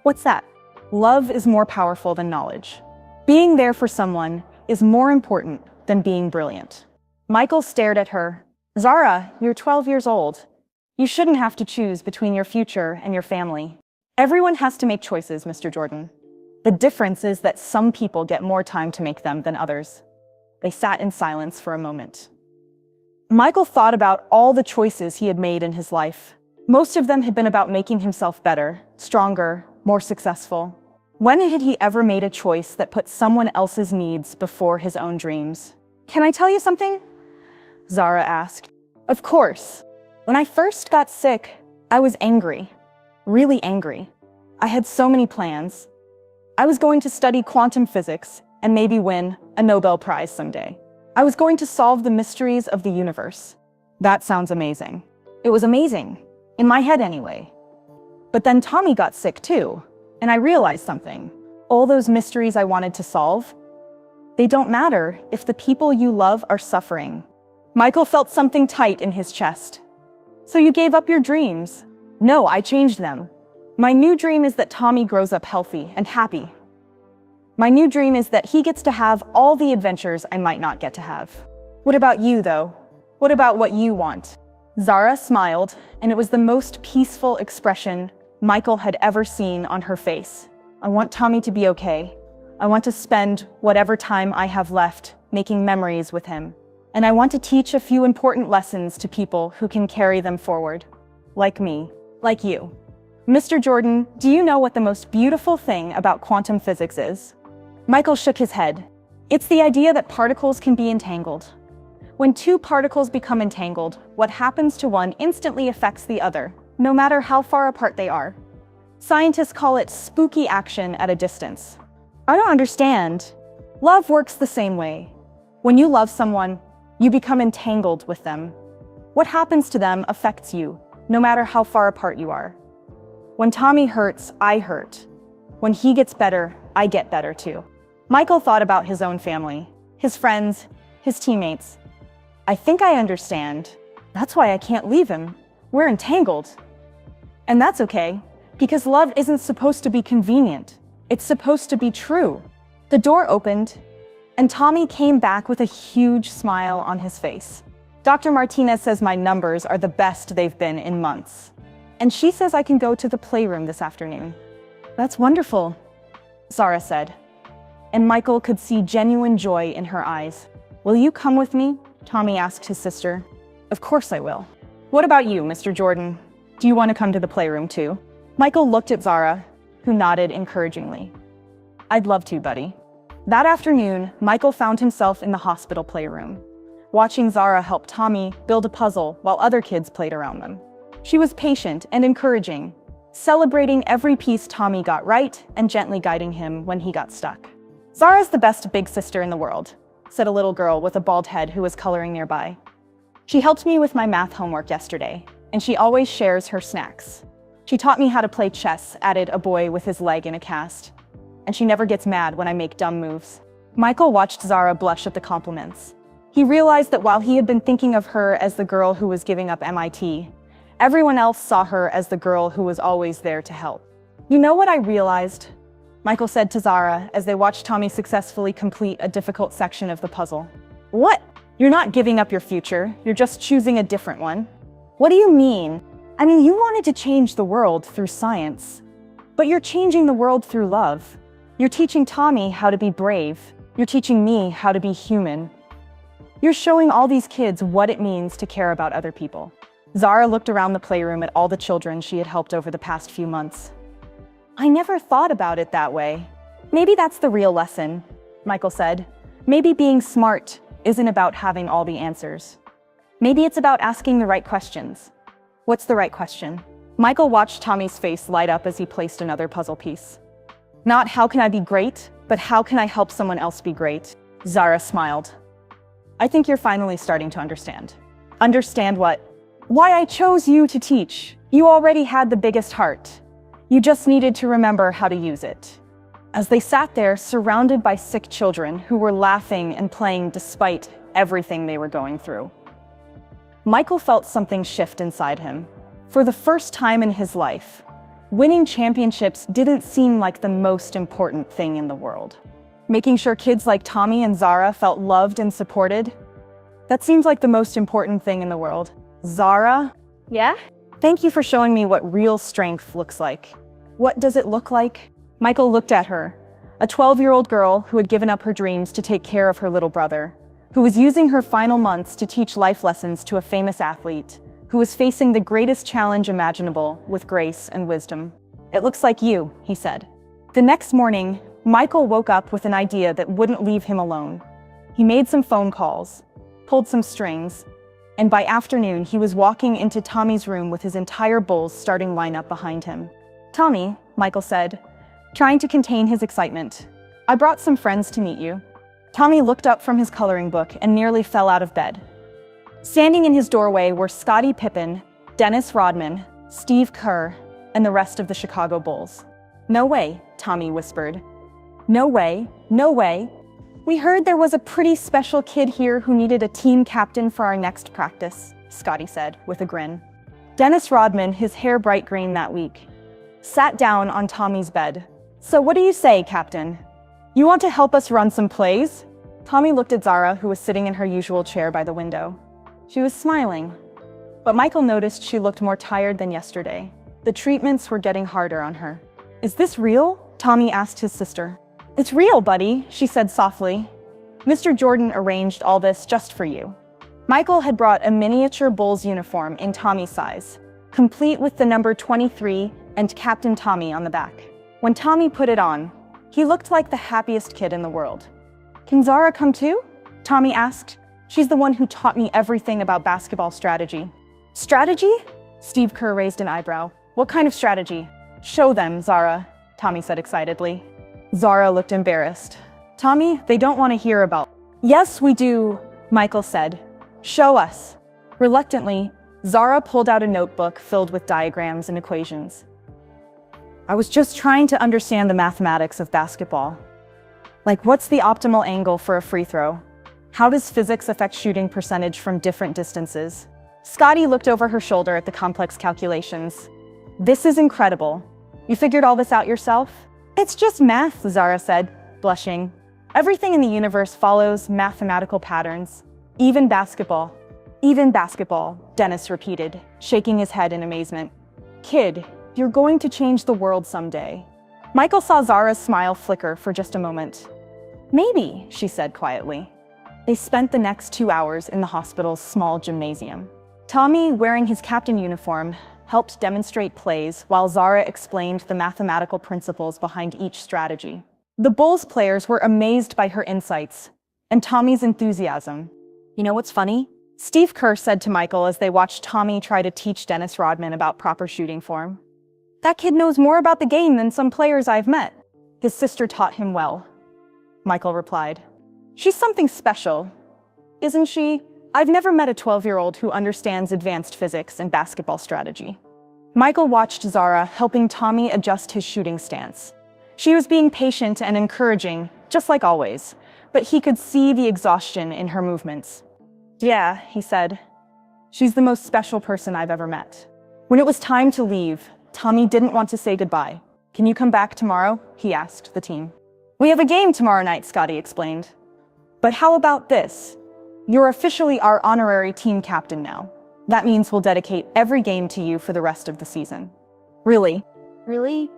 What's that? Love is more powerful than knowledge. Being there for someone is more important than being brilliant. Michael stared at her. Zara, you're 12 years old. You shouldn't have to choose between your future and your family. Everyone has to make choices, Mr. Jordan. The difference is that some people get more time to make them than others. They sat in silence for a moment. Michael thought about all the choices he had made in his life. Most of them had been about making himself better, stronger, more successful. When had he ever made a choice that put someone else's needs before his own dreams? Can I tell you something? Zara asked. Of course. When I first got sick, I was angry. Really angry. I had so many plans. I was going to study quantum physics and maybe win a Nobel Prize someday. I was going to solve the mysteries of the universe. That sounds amazing. It was amazing. In my head anyway. But then Tommy got sick too, and I realized something. All those mysteries I wanted to solve, they don't matter if the people you love are suffering. Michael felt something tight in his chest. So you gave up your dreams? No, I changed them. My new dream is that Tommy grows up healthy and happy. My new dream is that he gets to have all the adventures I might not get to have. What about you, though? What about what you want? Zara smiled, and it was the most peaceful expression Michael had ever seen on her face. I want Tommy to be okay. I want to spend whatever time I have left making memories with him. And I want to teach a few important lessons to people who can carry them forward. Like me, like you. Mr. Jordan, do you know what the most beautiful thing about quantum physics is? Michael shook his head. It's the idea that particles can be entangled. When two particles become entangled, what happens to one instantly affects the other, no matter how far apart they are. Scientists call it spooky action at a distance. I don't understand. Love works the same way. When you love someone, you become entangled with them. What happens to them affects you, no matter how far apart you are. When Tommy hurts, I hurt. When he gets better, I get better too. Michael thought about his own family, his friends, his teammates. I think I understand. That's why I can't leave him. We're entangled. And that's okay, because love isn't supposed to be convenient. It's supposed to be true. The door opened, and Tommy came back with a huge smile on his face. Dr. Martinez says my numbers are the best they've been in months. And she says I can go to the playroom this afternoon. That's wonderful, Zara said. And Michael could see genuine joy in her eyes. Will you come with me? Tommy asked his sister. Of course I will. What about you, Mr. Jordan? Do you want to come to the playroom too? Michael looked at Zara, who nodded encouragingly. I'd love to, buddy. That afternoon, Michael found himself in the hospital playroom, watching Zara help Tommy build a puzzle while other kids played around them. She was patient and encouraging, celebrating every piece Tommy got right and gently guiding him when he got stuck. Zara's the best big sister in the world, said a little girl with a bald head who was coloring nearby. She helped me with my math homework yesterday, and she always shares her snacks. She taught me how to play chess, added a boy with his leg in a cast. And she never gets mad when I make dumb moves. Michael watched Zara blush at the compliments. He realized that while he had been thinking of her as the girl who was giving up MIT, everyone else saw her as the girl who was always there to help. You know what I realized? Michael said to Zara as they watched Tommy successfully complete a difficult section of the puzzle. What? You're not giving up your future, you're just choosing a different one. What do you mean? I mean, you wanted to change the world through science, but you're changing the world through love. You're teaching Tommy how to be brave. You're teaching me how to be human. You're showing all these kids what it means to care about other people. Zara looked around the playroom at all the children she had helped over the past few months. I never thought about it that way. Maybe that's the real lesson, Michael said. Maybe being smart isn't about having all the answers. Maybe it's about asking the right questions. What's the right question? Michael watched Tommy's face light up as he placed another puzzle piece. Not how can I be great, but how can I help someone else be great? Zara smiled. I think you're finally starting to understand. Understand what? Why I chose you to teach. You already had the biggest heart. You just needed to remember how to use it. As they sat there, surrounded by sick children who were laughing and playing despite everything they were going through, Michael felt something shift inside him. For the first time in his life, winning championships didn't seem like the most important thing in the world. Making sure kids like Tommy and Zara felt loved and supported, that seems like the most important thing in the world. Zara? Yeah? Thank you for showing me what real strength looks like. What does it look like? Michael looked at her, a 12-year-old girl who had given up her dreams to take care of her little brother, who was using her final months to teach life lessons to a famous athlete, who was facing the greatest challenge imaginable with grace and wisdom. It looks like you, he said. The next morning, Michael woke up with an idea that wouldn't leave him alone. He made some phone calls, pulled some strings, and by afternoon, he was walking into Tommy's room with his entire Bulls starting lineup behind him. Tommy, Michael said, trying to contain his excitement, I brought some friends to meet you. Tommy looked up from his coloring book and nearly fell out of bed. Standing in his doorway were Scottie Pippen, Dennis Rodman, Steve Kerr, and the rest of the Chicago Bulls. "No way," Tommy whispered. "No way, no way. We heard there was a pretty special kid here who needed a team captain for our next practice," Scottie said with a grin. Dennis Rodman, his hair bright green that week, sat down on Tommy's bed. "So what do you say, Captain? You want to help us run some plays?" Tommy looked at Zara, who was sitting in her usual chair by the window. She was smiling, but Michael noticed she looked more tired than yesterday. The treatments were getting harder on her. "Is this real?" Tommy asked his sister. "It's real, buddy," she said softly. "Mr. Jordan arranged all this just for you." Michael had brought a miniature Bulls uniform in Tommy's size, complete with the number 23 and Captain Tommy on the back. When Tommy put it on, he looked like the happiest kid in the world. "Can Zara come too?" Tommy asked. "She's the one who taught me everything about basketball strategy." "Strategy?" Steve Kerr raised an eyebrow. "What kind of strategy?" "Show them, Zara," Tommy said excitedly. Zara looked embarrassed. "Tommy, they don't want to hear about." "Yes, we do," Michael said. "Show us." Reluctantly, Zara pulled out a notebook filled with diagrams and equations. "I was just trying to understand the mathematics of basketball. Like, what's the optimal angle for a free throw? How does physics affect shooting percentage from different distances?" Scottie looked over her shoulder at the complex calculations. "This is incredible. You figured all this out yourself?" "It's just math," Zara said, blushing. "Everything in the universe follows mathematical patterns. Even basketball." "Even basketball," Dennis repeated, shaking his head in amazement. "Kid, you're going to change the world someday." Michael saw Zara's smile flicker for just a moment. "Maybe," she said quietly. They spent the next 2 hours in the hospital's small gymnasium. Tommy, wearing his captain uniform, helped demonstrate plays while Zara explained the mathematical principles behind each strategy. The Bulls players were amazed by her insights and Tommy's enthusiasm. "You know what's funny?" Steve Kerr said to Michael as they watched Tommy try to teach Dennis Rodman about proper shooting form. "That kid knows more about the game than some players I've met." "His sister taught him well," Michael replied. "She's something special, isn't she? I've never met a 12-year-old who understands advanced physics and basketball strategy." Michael watched Zara helping Tommy adjust his shooting stance. She was being patient and encouraging, just like always, but he could see the exhaustion in her movements. "Yeah," he said. "She's the most special person I've ever met." When it was time to leave, Tommy didn't want to say goodbye. "Can you come back tomorrow?" he asked the team. "We have a game tomorrow night," Scottie explained. "But how about this? You're officially our honorary team captain now. That means we'll dedicate every game to you for the rest of the season." "Really? Really?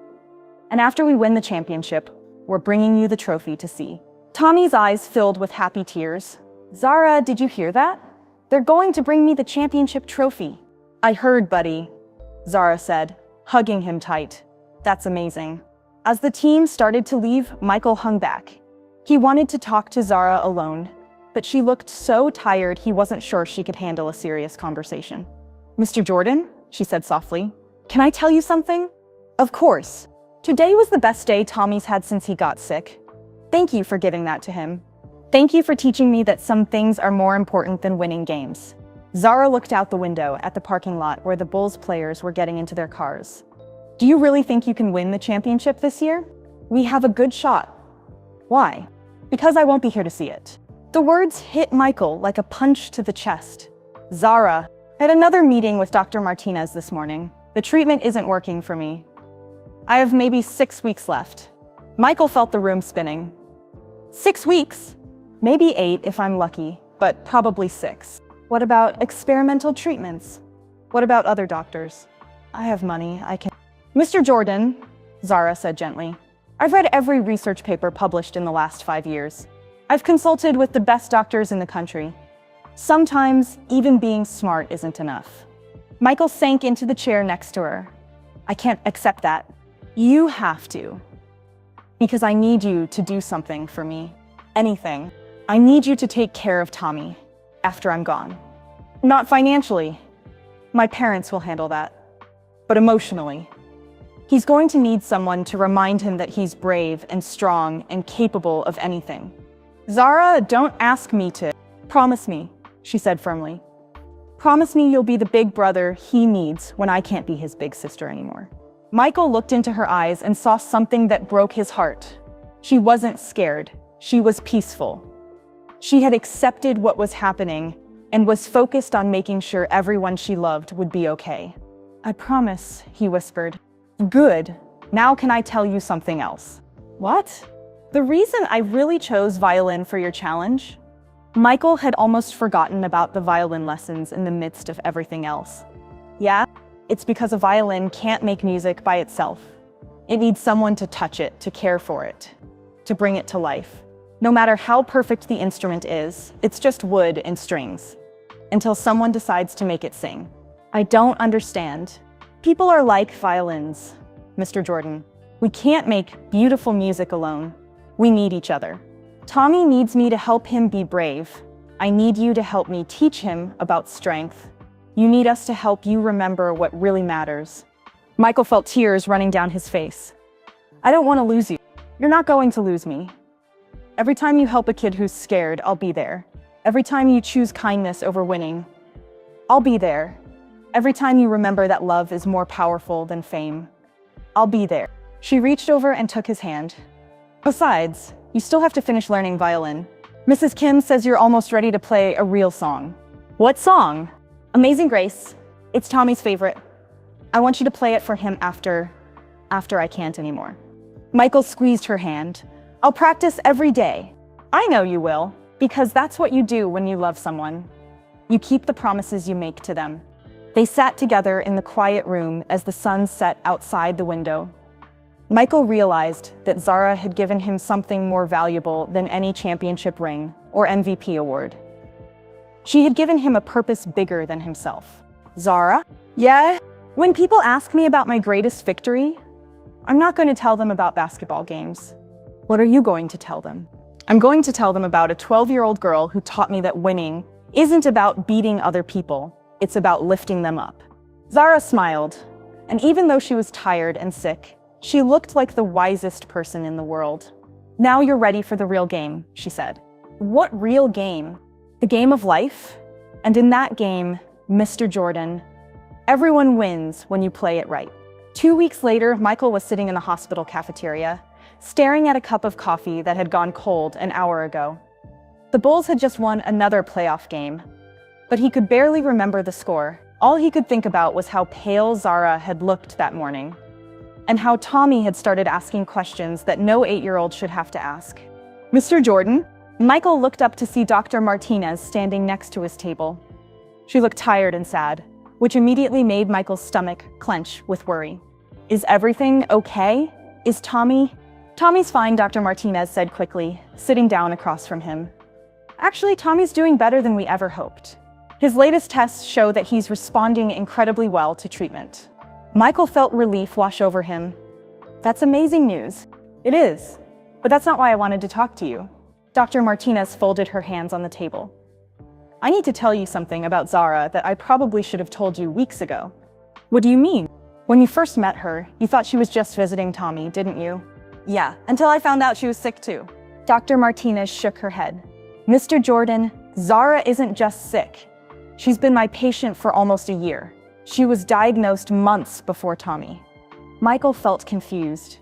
And after we win the championship, we're bringing you the trophy to see." Tommy's eyes filled with happy tears. "Zara, did you hear that? They're going to bring me the championship trophy." "I heard, buddy," Zara said, hugging him tight. "That's amazing." As the team started to leave, Michael hung back. He wanted to talk to Zara alone, but she looked so tired he wasn't sure she could handle a serious conversation. "Mr. Jordan," she said softly, "can I tell you something?" "Of course. Today was the best day Tommy's had since he got sick. Thank you for giving that to him. Thank you for teaching me that some things are more important than winning games." Zara looked out the window at the parking lot where the Bulls players were getting into their cars. "Do you really think you can win the championship this year?" "We have a good shot." "Why?" "Because I won't be here to see it." The words hit Michael like a punch to the chest. "Zara, I had another meeting with Dr. Martinez this morning. The treatment isn't working for me. I have maybe 6 weeks left." Michael felt the room spinning. 6 weeks? Maybe 8 if I'm lucky, but probably 6. What about experimental treatments? What about other doctors? I have money, I can... "Mr. Jordan," Zara said gently, "I've read every research paper published in the last 5 years. I've consulted with the best doctors in the country. Sometimes, even being smart isn't enough." Michael sank into the chair next to her. "I can't accept that." "You have to. Because I need you to do something for me. Anything. I need you to take care of Tommy after I'm gone. Not financially. My parents will handle that. But emotionally. He's going to need someone to remind him that he's brave and strong and capable of anything." "Zara, don't ask me to." "Promise me," she said firmly. Promise me you'll be the big brother he needs when I can't be his big sister anymore." Michael looked into her eyes and saw something that broke his heart. She wasn't scared. She was peaceful. She had accepted what was happening and was focused on making sure everyone she loved would be okay. "I promise," he whispered. "Good. Now can I tell you something else?" "What?" "The reason I really chose violin for your challenge?" Michael had almost forgotten about the violin lessons in the midst of everything else. "Yeah, it's because a violin can't make music by itself. It needs someone to touch it, to care for it, to bring it to life. No matter how perfect the instrument is, it's just wood and strings, until someone decides to make it sing." "I don't understand." "People are like violins, Mr. Jordan. We can't make beautiful music alone. We need each other. Tommy needs me to help him be brave. I need you to help me teach him about strength. You need us to help you remember what really matters." Michael felt tears running down his face. "I don't want to lose you. You're not going to lose me. Every time you help a kid who's scared, I'll be there. Every time you choose kindness over winning, I'll be there. Every time you remember that love is more powerful than fame, I'll be there." She reached over and took his hand. "Besides, you still have to finish learning violin. Mrs. Kim says you're almost ready to play a real song." "What song?" "Amazing Grace. It's Tommy's favorite. I want you to play it for him after I can't anymore." Michael squeezed her hand. "I'll practice every day." "I know you will, because that's what you do when you love someone. You keep the promises you make to them." They sat together in the quiet room as the sun set outside the window. Michael realized that Zara had given him something more valuable than any championship ring or MVP award. She had given him a purpose bigger than himself. "Zara?" "Yeah?" "When people ask me about my greatest victory, I'm not going to tell them about basketball games." "What are you going to tell them?" "I'm going to tell them about a 12-year-old girl who taught me that winning isn't about beating other people. It's about lifting them up." Zara smiled, and even though she was tired and sick, she looked like the wisest person in the world. "Now you're ready for the real game," she said. "What real game?" "The game of life. And in that game, Mr. Jordan, everyone wins when you play it right." 2 weeks later, Michael was sitting in the hospital cafeteria, staring at a cup of coffee that had gone cold an hour ago. The Bulls had just won another playoff game, but he could barely remember the score. All he could think about was how pale Zara had looked that morning, and how Tommy had started asking questions that no 8-year-old should have to ask. "Mr. Jordan?" Michael looked up to see Dr. Martinez standing next to his table. She looked tired and sad, which immediately made Michael's stomach clench with worry. "Is everything okay? Is Tommy?" "Tommy's fine," Dr. Martinez said quickly, sitting down across from him. "Actually, Tommy's doing better than we ever hoped. His latest tests show that he's responding incredibly well to treatment." Michael felt relief wash over him. "That's amazing news." "It is, but that's not why I wanted to talk to you." Dr. Martinez folded her hands on the table. "I need to tell you something about Zara that I probably should have told you weeks ago." "What do you mean?" "When you first met her, you thought she was just visiting Tommy, didn't you?" "Yeah, until I found out she was sick too." Dr. Martinez shook her head. "Mr. Jordan, Zara isn't just sick. She's been my patient for almost a year. She was diagnosed months before Tommy." Michael felt confused.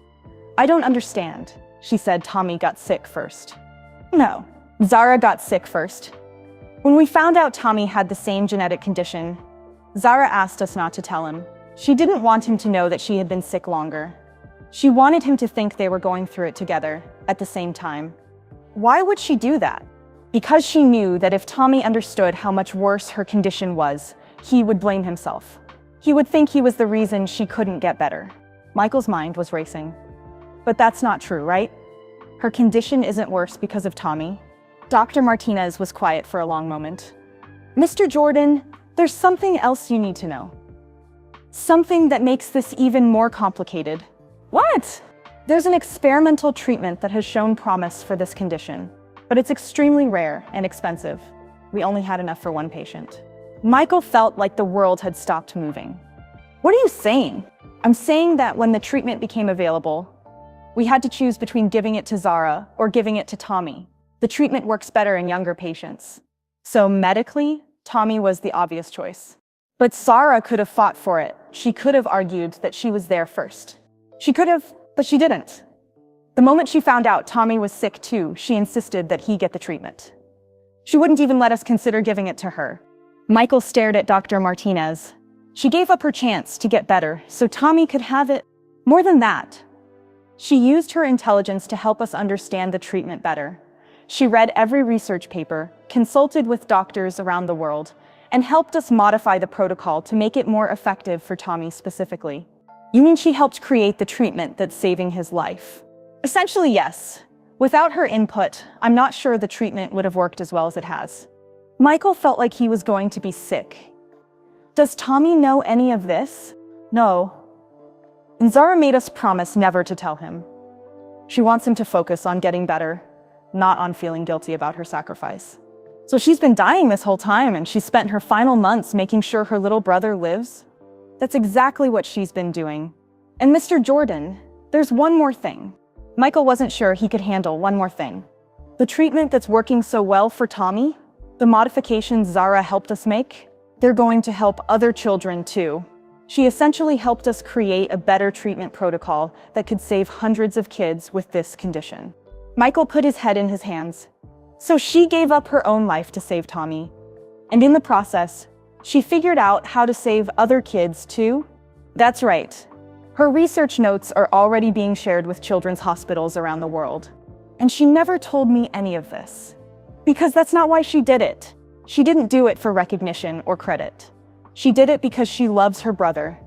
"I don't understand." She said Tommy got sick first. "No, Zara got sick first. When we found out Tommy had the same genetic condition, Zara asked us not to tell him. She didn't want him to know that she had been sick longer. She wanted him to think they were going through it together at the same time." "Why would she do that?" "Because she knew that if Tommy understood how much worse her condition was, he would blame himself. He would think he was the reason she couldn't get better." Michael's mind was racing. "But that's not true, right? Her condition isn't worse because of Tommy." Dr. Martinez was quiet for a long moment. "Mr. Jordan, there's something else you need to know. Something that makes this even more complicated." "What?" "There's an experimental treatment that has shown promise for this condition, but it's extremely rare and expensive. We only had enough for one patient." Michael felt like the world had stopped moving. "What are you saying?" "I'm saying that when the treatment became available, we had to choose between giving it to Zara or giving it to Tommy. The treatment works better in younger patients. So medically, Tommy was the obvious choice. But Zara could have fought for it. She could have argued that she was there first. She could have, but she didn't. The moment she found out Tommy was sick too, she insisted that he get the treatment. She wouldn't even let us consider giving it to her. Michael stared at Dr. Martinez. She gave up her chance to get better so Tommy could have it. More than that, she used her intelligence to help us understand the treatment better. She read every research paper, consulted with doctors around the world, and helped us modify the protocol to make it more effective for Tommy specifically. You mean she helped create the treatment that's saving his life? Essentially, yes. Without her input, I'm not sure the treatment would have worked as well as it has. Michael felt like he was going to be sick. Does Tommy know any of this? No. And Zara made us promise never to tell him. She wants him to focus on getting better, not on feeling guilty about her sacrifice. So she's been dying this whole time, and she spent her final months making sure her little brother lives? That's exactly what she's been doing. And Mr. Jordan, there's one more thing. Michael wasn't sure he could handle one more thing. The treatment that's working so well for Tommy, the modifications Zara helped us make, they're going to help other children too. She essentially helped us create a better treatment protocol that could save hundreds of kids with this condition. Michael put his head in his hands. So she gave up her own life to save Tommy. And in the process, she figured out how to save other kids too? That's right. Her research notes are already being shared with children's hospitals around the world. And she never told me any of this. Because that's not why she did it. She didn't do it for recognition or credit. She did it because she loves her brother,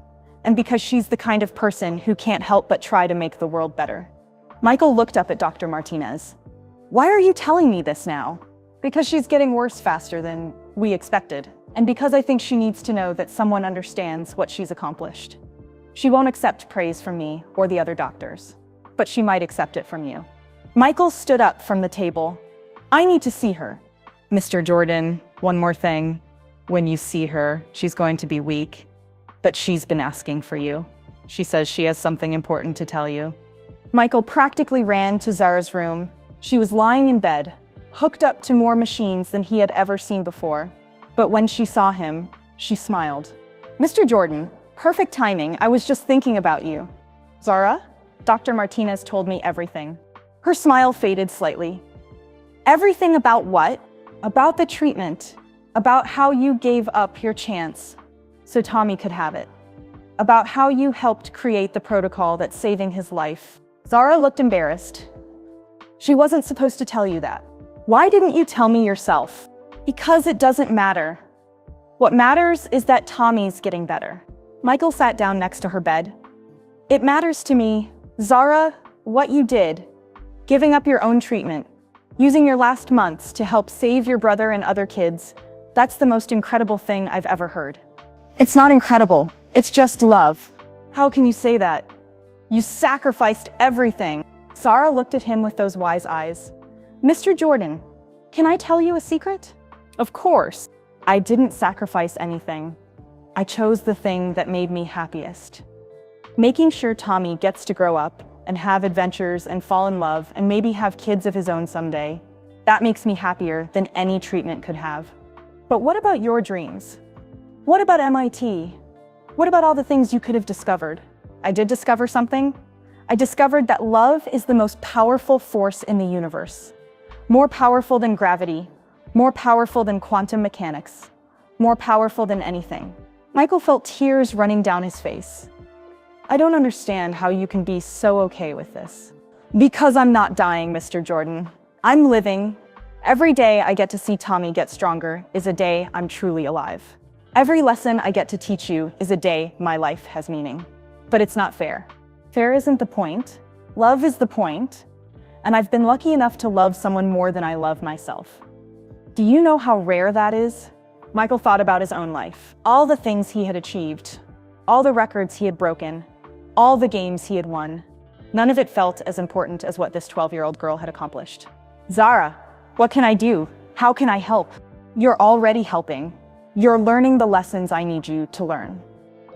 and because she's the kind of person who can't help but try to make the world better. Michael looked up at Dr. Martinez. Why are you telling me this now? Because she's getting worse faster than we expected, and because I think she needs to know that someone understands what she's accomplished. She won't accept praise from me or the other doctors, but she might accept it from you. Michael stood up from the table. I need to see her. Mr. Jordan, one more thing. When you see her, she's going to be weak, but she's been asking for you. She says she has something important to tell you. Michael practically ran to Zara's room. She was lying in bed, hooked up to more machines than he had ever seen before. But when she saw him, she smiled. Mr. Jordan, perfect timing. I was just thinking about you. Zara? Dr. Martinez told me everything. Her smile faded slightly. Everything about what? About the treatment. About how you gave up your chance so Tommy could have it. About how you helped create the protocol that's saving his life. Zara looked embarrassed. She wasn't supposed to tell you that. Why didn't you tell me yourself? Because it doesn't matter. What matters is that Tommy's getting better. Michael sat down next to her bed. It matters to me, Zara, what you did. Giving up your own treatment. Using your last months to help save your brother and other kids. That's the most incredible thing I've ever heard. It's not incredible. It's just love. How can you say that? You sacrificed everything. Zara looked at him with those wise eyes. Mr. Jordan, can I tell you a secret? Of course. I didn't sacrifice anything. I chose the thing that made me happiest. Making sure Tommy gets to grow up and have adventures and fall in love and maybe have kids of his own someday. That makes me happier than any treatment could have. But what about your dreams? What about MIT? What about all the things you could have discovered? I did discover something. I discovered that love is the most powerful force in the universe. More powerful than gravity, more powerful than quantum mechanics, more powerful than anything. Michael felt tears running down his face. I don't understand how you can be so okay with this. Because I'm not dying, Mr. Jordan. I'm living. Every day I get to see Tommy get stronger is a day I'm truly alive. Every lesson I get to teach you is a day my life has meaning. But it's not fair. Fair isn't the point. Love is the point. And I've been lucky enough to love someone more than I love myself. Do you know how rare that is? Michael thought about his own life. All the things he had achieved. All the records he had broken. All the games he had won. None of it felt as important as what this 12-year-old girl had accomplished. Zara, what can I do? How can I help? You're already helping. You're learning the lessons I need you to learn.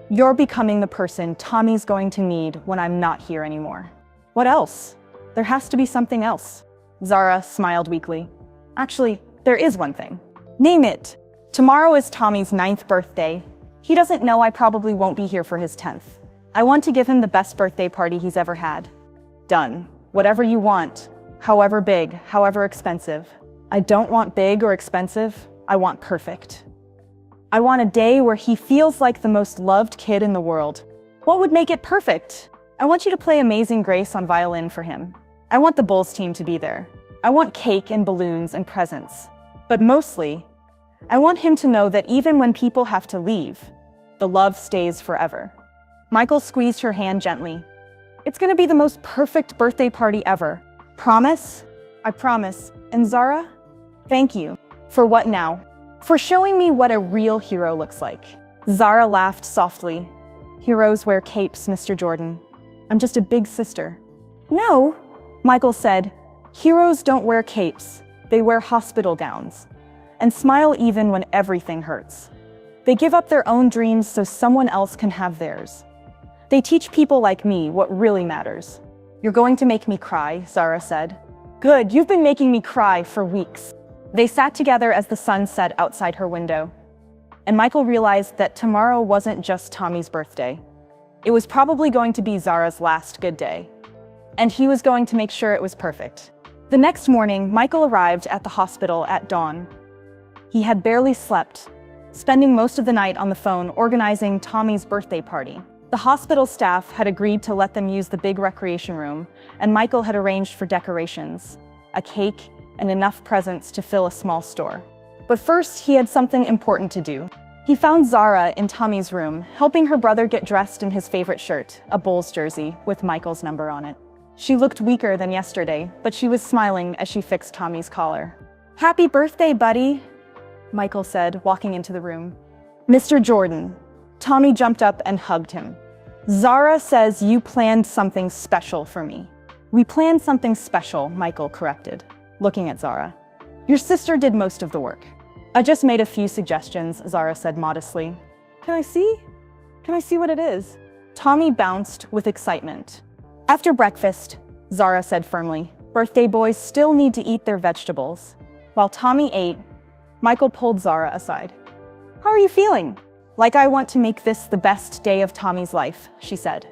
You're becoming the person Tommy's going to need when I'm not here anymore. What else? There has to be something else. Zara smiled weakly. Actually, there is one thing. Name it. Tomorrow is Tommy's 9th birthday. He doesn't know I probably won't be here for his 10th. I want to give him the best birthday party he's ever had. Done. Whatever you want. However big, however expensive. I don't want big or expensive. I want perfect. I want a day where he feels like the most loved kid in the world. What would make it perfect? I want you to play Amazing Grace on violin for him. I want the Bulls team to be there. I want cake and balloons and presents. But mostly, I want him to know that even when people have to leave, the love stays forever. Michael squeezed her hand gently. It's gonna be the most perfect birthday party ever. Promise? I promise. And Zara? Thank you. For what now? For showing me what a real hero looks like. Zara laughed softly. Heroes wear capes, Mr. Jordan. I'm just a big sister. No, Michael said. Heroes don't wear capes. They wear hospital gowns. And smile even when everything hurts. They give up their own dreams so someone else can have theirs. They teach people like me what really matters. You're going to make me cry, Zara said. Good, you've been making me cry for weeks. They sat together as the sun set outside her window. And Michael realized that tomorrow wasn't just Tommy's birthday. It was probably going to be Zara's last good day. And he was going to make sure it was perfect. The next morning, Michael arrived at the hospital at dawn. He had barely slept, spending most of the night on the phone organizing Tommy's birthday party. The hospital staff had agreed to let them use the big recreation room, and Michael had arranged for decorations, a cake, and enough presents to fill a small store. But first, he had something important to do. He found Zara in Tommy's room, helping her brother get dressed in his favorite shirt, a Bulls jersey with Michael's number on it. She looked weaker than yesterday, but she was smiling as she fixed Tommy's collar. Happy birthday, buddy, Michael said, walking into the room. Mr. Jordan. Tommy jumped up and hugged him. Zara says you planned something special for me. We planned something special, Michael corrected, looking at Zara. Your sister did most of the work. I just made a few suggestions, Zara said modestly. Can I see? Can I see what it is? Tommy bounced with excitement. After breakfast, Zara said firmly, birthday boys still need to eat their vegetables. While Tommy ate, Michael pulled Zara aside. How are you feeling? Like I want to make this the best day of Tommy's life, she said.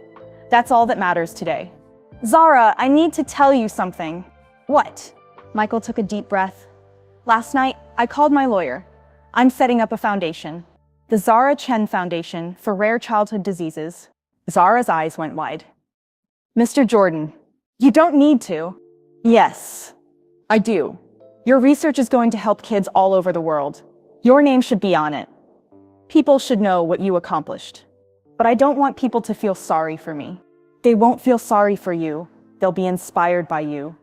That's all that matters today. Zara, I need to tell you something. What? Michael took a deep breath. Last night, I called my lawyer. I'm setting up a foundation. The Zara Chen Foundation for Rare Childhood Diseases. Zara's eyes went wide. Mr. Jordan, you don't need to. Yes, I do. Your research is going to help kids all over the world. Your name should be on it. People should know what you accomplished. But I don't want people to feel sorry for me. They won't feel sorry for you. They'll be inspired by you.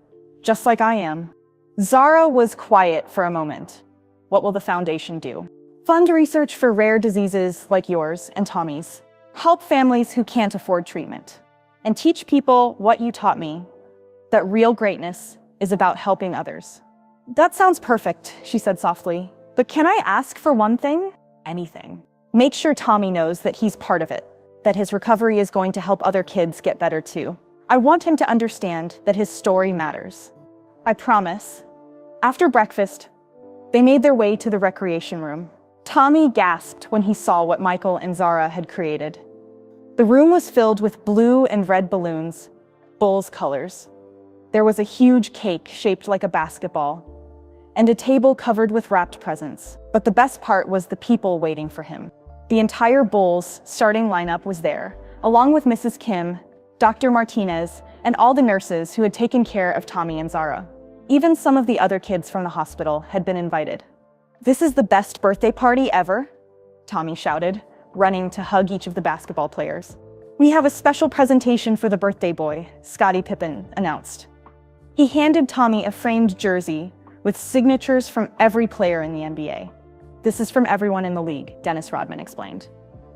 Just like I am. Zara was quiet for a moment. What will the foundation do? Fund research for rare diseases like yours and Tommy's. Help families who can't afford treatment. And teach people what you taught me, that real greatness is about helping others. That sounds perfect, she said softly. But can I ask for one thing? Anything. Make sure Tommy knows that he's part of it, that his recovery is going to help other kids get better too. I want him to understand that his story matters. I promise. After breakfast, they made their way to the recreation room. Tommy gasped when he saw what Michael and Zara had created. The room was filled with blue and red balloons, Bulls colors. There was a huge cake shaped like a basketball, and a table covered with wrapped presents. But the best part was the people waiting for him. The entire Bulls starting lineup was there, along with Mrs. Kim, Dr. Martinez, and all the nurses who had taken care of Tommy and Zara. Even some of the other kids from the hospital had been invited. This is the best birthday party ever, Tommy shouted, running to hug each of the basketball players. We have a special presentation for the birthday boy, Scottie Pippen announced. He handed Tommy a framed jersey with signatures from every player in the NBA. This is from everyone in the league, Dennis Rodman explained.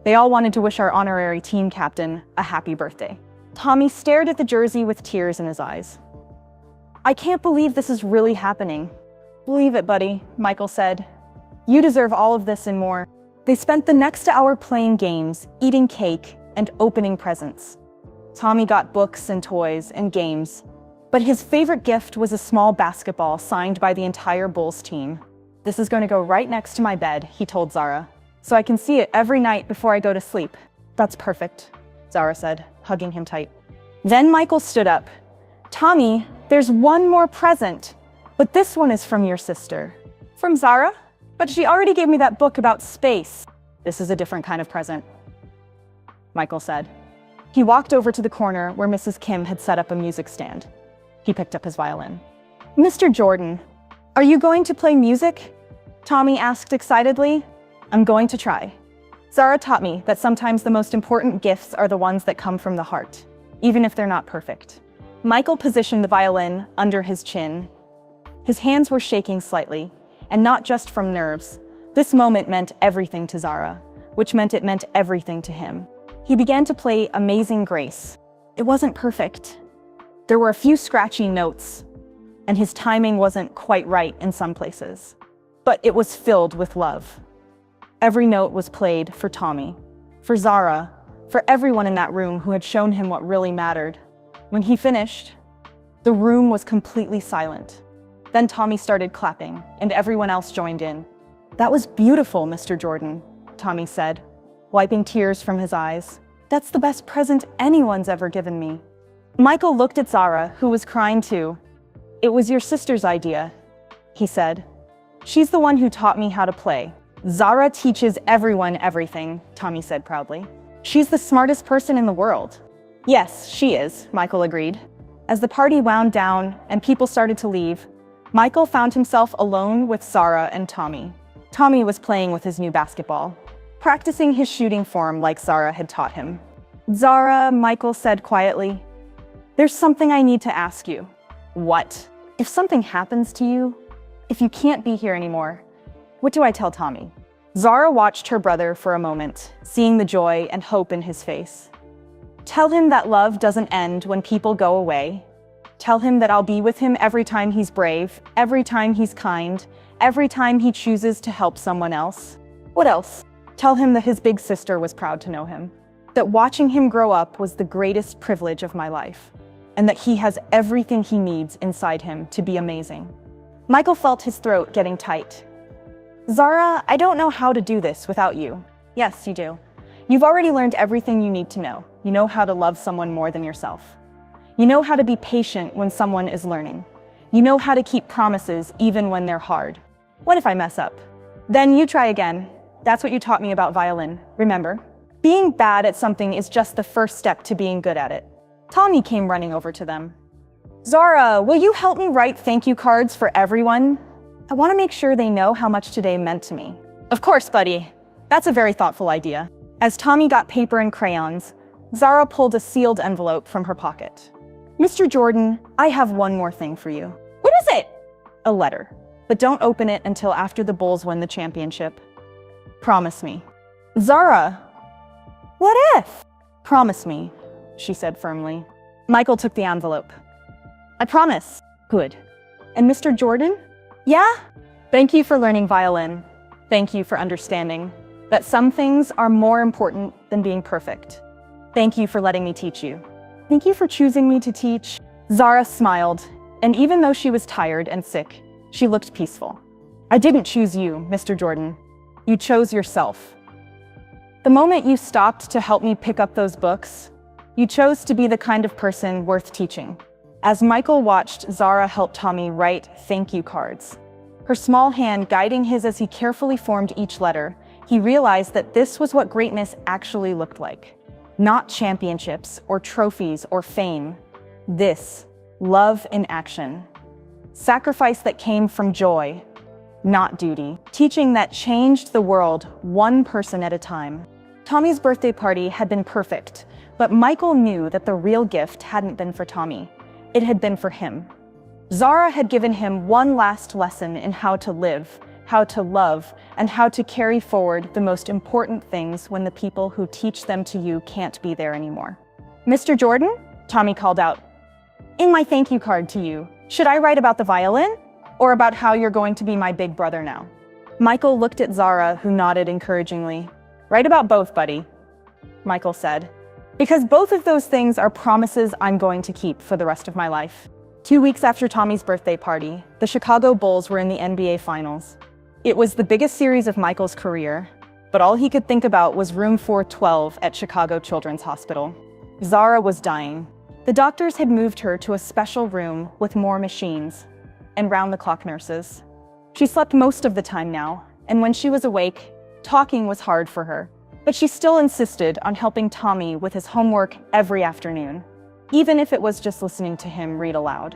They all wanted to wish our honorary team captain a happy birthday. Tommy stared at the jersey with tears in his eyes. I can't believe this is really happening. Believe it, buddy, Michael said. You deserve all of this and more. They spent the next hour playing games, eating cake, and opening presents. Tommy got books and toys and games, but his favorite gift was a small basketball signed by the entire Bulls team. This is going to go right next to my bed, he told Zara, so I can see it every night before I go to sleep. That's perfect, Zara said, hugging him tight. Then Michael stood up. Tommy, there's one more present, but this one is from your sister. From Zara? But she already gave me that book about space. This is a different kind of present, Michael said. He walked over to the corner where Mrs. Kim had set up a music stand. He picked up his violin. Mr. Jordan, are you going to play music? Tommy asked excitedly. I'm going to try. Zara taught me that sometimes the most important gifts are the ones that come from the heart, even if they're not perfect. Michael positioned the violin under his chin. His hands were shaking slightly, and not just from nerves. This moment meant everything to Zara, which meant it meant everything to him. He began to play Amazing Grace. It wasn't perfect. There were a few scratchy notes, and his timing wasn't quite right in some places. But it was filled with love. Every note was played for Tommy, for Zara, for everyone in that room who had shown him what really mattered. When he finished, the room was completely silent. Then Tommy started clapping, and everyone else joined in. That was beautiful, Mr. Jordan, Tommy said, wiping tears from his eyes. That's the best present anyone's ever given me. Michael looked at Zara, who was crying too. It was your sister's idea, he said. She's the one who taught me how to play. Zara teaches everyone everything, Tommy said proudly. She's the smartest person in the world. Yes, she is, Michael agreed. As the party wound down and people started to leave, Michael found himself alone with Zara and Tommy. Tommy was playing with his new basketball, practicing his shooting form like Zara had taught him. Zara, Michael said quietly, there's something I need to ask you. What? If something happens to you, if you can't be here anymore, what do I tell Tommy? Zara watched her brother for a moment, seeing the joy and hope in his face. Tell him that love doesn't end when people go away. Tell him that I'll be with him every time he's brave, every time he's kind, every time he chooses to help someone else. What else? Tell him that his big sister was proud to know him, that watching him grow up was the greatest privilege of my life, and that he has everything he needs inside him to be amazing. Michael felt his throat getting tight. Zara, I don't know how to do this without you. Yes, you do. You've already learned everything you need to know. You know how to love someone more than yourself. You know how to be patient when someone is learning. You know how to keep promises even when they're hard. What if I mess up? Then you try again. That's what you taught me about violin, remember? Being bad at something is just the first step to being good at it. Tommy came running over to them. Zara, will you help me write thank you cards for everyone? I want to make sure they know how much today meant to me. Of course, buddy. That's a very thoughtful idea. As Tommy got paper and crayons, Zara pulled a sealed envelope from her pocket. Mr. Jordan, I have one more thing for you. What is it? A letter. But don't open it until after the Bulls win the championship. Promise me. Zara! What if? Promise me, she said firmly. Michael took the envelope. I promise. Good. And Mr. Jordan? Yeah? Thank you for learning violin. Thank you for understanding that some things are more important than being perfect. Thank you for letting me teach you. Thank you for choosing me to teach. Zara smiled, and even though she was tired and sick, she looked peaceful. I didn't choose you, Mr. Jordan. You chose yourself. The moment you stopped to help me pick up those books, you chose to be the kind of person worth teaching. As Michael watched Zara help Tommy write thank you cards, her small hand guiding his as he carefully formed each letter, he realized that this was what greatness actually looked like. Not championships or trophies or fame. This, love in action. Sacrifice that came from joy, not duty. Teaching that changed the world one person at a time. Tommy's birthday party had been perfect, but Michael knew that the real gift hadn't been for Tommy. It had been for him. Zara had given him one last lesson in how to live, how to love, and how to carry forward the most important things when the people who teach them to you can't be there anymore. Mr. Jordan, Tommy called out, in my thank you card to you, should I write about the violin or about how you're going to be my big brother now? Michael looked at Zara, who nodded encouragingly. Write about both, buddy, Michael said. Because both of those things are promises I'm going to keep for the rest of my life. 2 weeks after Tommy's birthday party, the Chicago Bulls were in the NBA Finals. It was the biggest series of Michael's career, but all he could think about was room 412 at Chicago Children's Hospital. Zara was dying. The doctors had moved her to a special room with more machines and round-the-clock nurses. She slept most of the time now, and when she was awake, talking was hard for her. But she still insisted on helping Tommy with his homework every afternoon, even if it was just listening to him read aloud.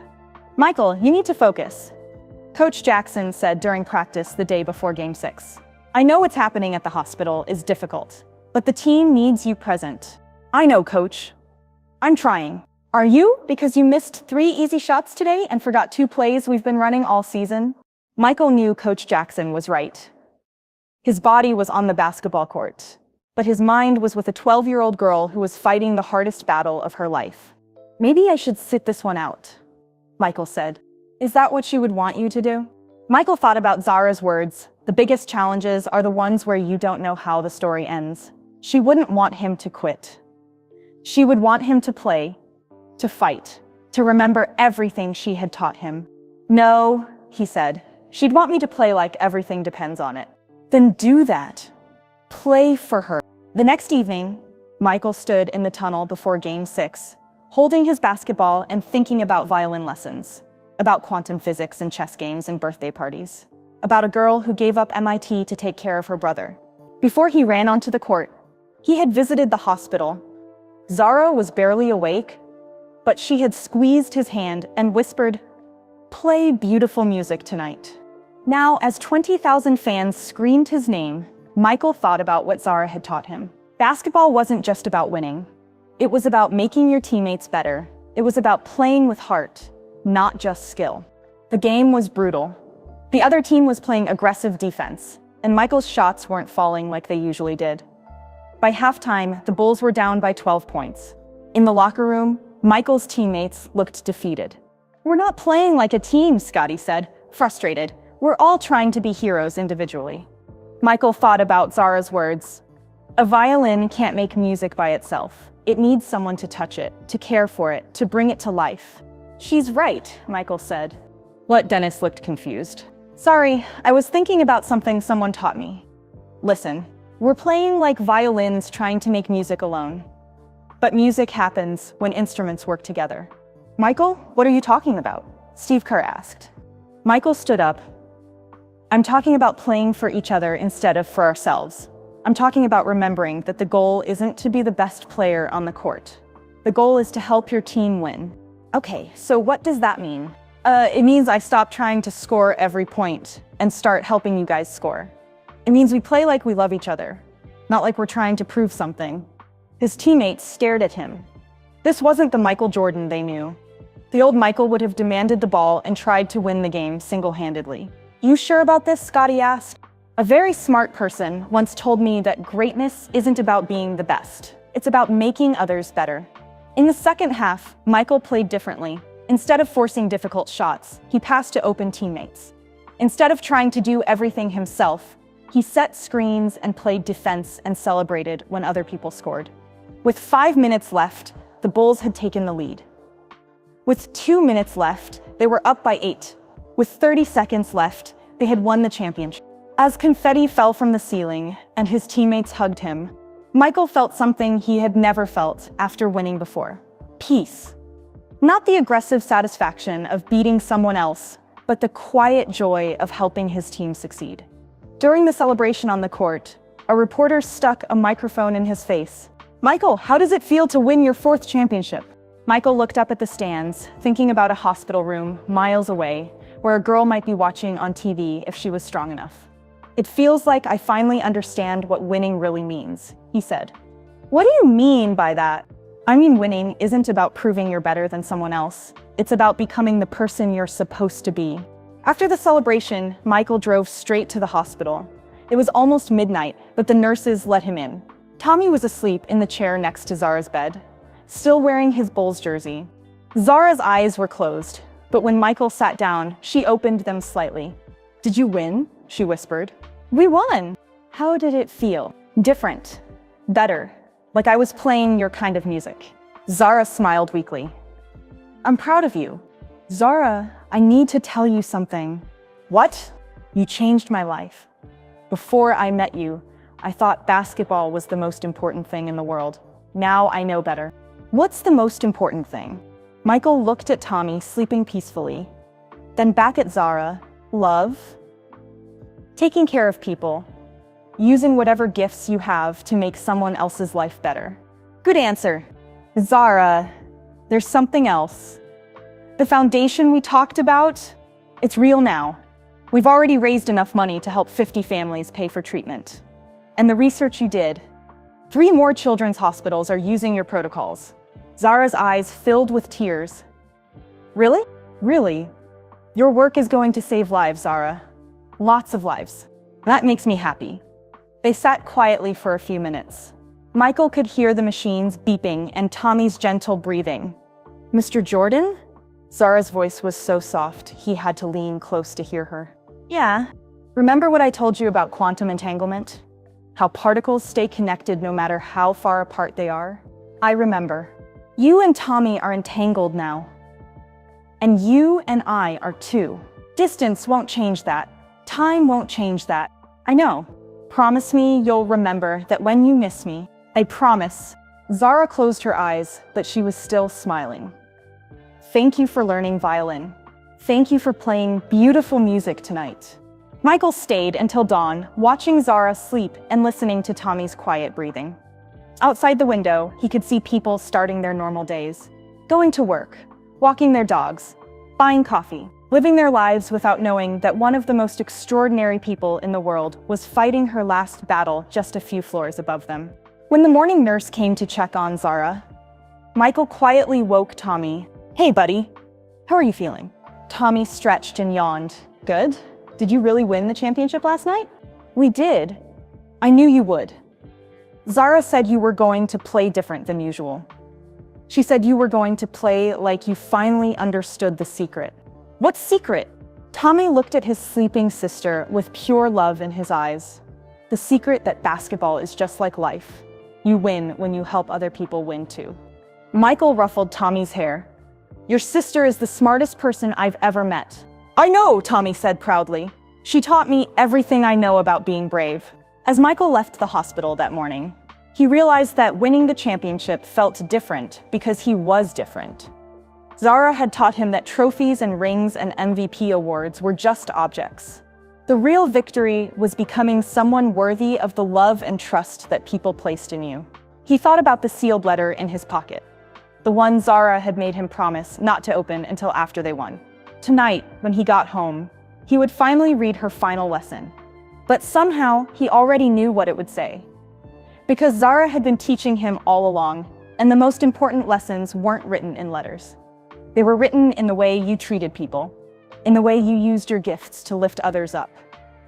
"Michael, you need to focus," Coach Jackson said during practice the day before Game 6. "I know what's happening at the hospital is difficult, but the team needs you present." "I know, Coach. I'm trying." "Are you? Because you missed 3 easy shots today and forgot 2 plays we've been running all season?" Michael knew Coach Jackson was right. His body was on the basketball court, but his mind was with a 12-year-old girl who was fighting the hardest battle of her life. "Maybe I should sit this one out," Michael said. "Is that what she would want you to do?" Michael thought about Zara's words. The biggest challenges are the ones where you don't know how the story ends. She wouldn't want him to quit. She would want him to play, to fight, to remember everything she had taught him. "No," he said. "She'd want me to play like everything depends on it." "Then do that. Play for her." The next evening, Michael stood in the tunnel before Game 6, holding his basketball and thinking about violin lessons, about quantum physics and chess games and birthday parties, about a girl who gave up MIT to take care of her brother. Before he ran onto the court, he had visited the hospital. Zara was barely awake, but she had squeezed his hand and whispered, "Play beautiful music tonight." Now, as 20,000 fans screamed his name, Michael thought about what Zara had taught him. Basketball wasn't just about winning. It was about making your teammates better. It was about playing with heart, not just skill. The game was brutal. The other team was playing aggressive defense, and Michael's shots weren't falling like they usually did. By halftime, the Bulls were down by 12 points. In the locker room, Michael's teammates looked defeated. "We're not playing like a team," Scotty said, frustrated. "We're all trying to be heroes individually." Michael thought about Zara's words. "A violin can't make music by itself. It needs someone to touch it, to care for it, to bring it to life." "She's right," Michael said. What? Dennis looked confused. "Sorry, I was thinking about something someone taught me. Listen, we're playing like violins trying to make music alone. But music happens when instruments work together." "Michael, what are you talking about?" Steve Kerr asked. Michael stood up. "I'm talking about playing for each other instead of for ourselves. I'm talking about remembering that the goal isn't to be the best player on the court. The goal is to help your team win." "Okay, so what does that mean?" It means I stop trying to score every point and start helping you guys score. It means we play like we love each other, not like we're trying to prove something." His teammates stared at him. This wasn't the Michael Jordan they knew. The old Michael would have demanded the ball and tried to win the game single-handedly. "You sure about this?" Scotty asked. "A very smart person once told me that greatness isn't about being the best. It's about making others better." In the second half, Michael played differently. Instead of forcing difficult shots, he passed to open teammates. Instead of trying to do everything himself, he set screens and played defense and celebrated when other people scored. With 5 minutes left, the Bulls had taken the lead. With 2 minutes left, they were up by 8. With 30 seconds left, they had won the championship. As confetti fell from the ceiling and his teammates hugged him, Michael felt something he had never felt after winning before: peace. Not the aggressive satisfaction of beating someone else, but the quiet joy of helping his team succeed. During the celebration on the court, a reporter stuck a microphone in his face. "Michael, how does it feel to win your 4th championship?" Michael looked up at the stands, thinking about a hospital room miles away, where a girl might be watching on TV if she was strong enough. "It feels like I finally understand what winning really means," he said. "What do you mean by that?" "I mean, winning isn't about proving you're better than someone else. It's about becoming the person you're supposed to be." After the celebration, Michael drove straight to the hospital. It was almost midnight, but the nurses let him in. Tommy was asleep in the chair next to Zara's bed, still wearing his Bulls jersey. Zara's eyes were closed, but when Michael sat down, she opened them slightly. "Did you win?" she whispered. "We won." "How did it feel?" "Different. Better. Like I was playing your kind of music." Zara smiled weakly. "I'm proud of you." "Zara, I need to tell you something." "What?" You changed my life. Before I met you, I thought basketball was the most important thing in the world. Now I know better. What's the most important thing? Michael looked at Tommy sleeping peacefully, then back at Zara. Love, taking care of people, using whatever gifts you have to make someone else's life better. Good answer. Zara, there's something else. The foundation we talked about, it's real now. We've already raised enough money to help 50 families pay for treatment. And the research you did, 3 more children's hospitals are using your protocols. Zara's eyes filled with tears. Really? Really? Your work is going to save lives, Zara. Lots of lives. That makes me happy. They sat quietly for a few minutes. Michael could hear the machines beeping and Tommy's gentle breathing. Mr. Jordan? Zara's voice was so soft, he had to lean close to hear her. Yeah. Remember what I told you about quantum entanglement? How particles stay connected no matter how far apart they are? I remember. You and Tommy are entangled now. And you and I are too. Distance won't change that. Time won't change that. I know. Promise me you'll remember that when you miss me. I promise. Zara closed her eyes, but she was still smiling. Thank you for learning violin. Thank you for playing beautiful music tonight. Michael stayed until dawn, watching Zara sleep and listening to Tommy's quiet breathing. Outside the window, he could see people starting their normal days, going to work, walking their dogs, buying coffee, living their lives without knowing that one of the most extraordinary people in the world was fighting her last battle just a few floors above them. When the morning nurse came to check on Zara, Michael quietly woke Tommy. Hey, buddy. How are you feeling? Tommy stretched and yawned. Good. Did you really win the championship last night? We did. I knew you would. Zara said you were going to play different than usual. She said you were going to play like you finally understood the secret. What secret? Tommy looked at his sleeping sister with pure love in his eyes. The secret that basketball is just like life. You win when you help other people win too. Michael ruffled Tommy's hair. Your sister is the smartest person I've ever met. I know, Tommy said proudly. She taught me everything I know about being brave. As Michael left the hospital that morning, he realized that winning the championship felt different because he was different. Zara had taught him that trophies and rings and MVP awards were just objects. The real victory was becoming someone worthy of the love and trust that people placed in you. He thought about the sealed letter in his pocket, the one Zara had made him promise not to open until after they won. Tonight, when he got home, he would finally read her final lesson. But somehow, he already knew what it would say. Because Zara had been teaching him all along, and the most important lessons weren't written in letters. They were written in the way you treated people, in the way you used your gifts to lift others up,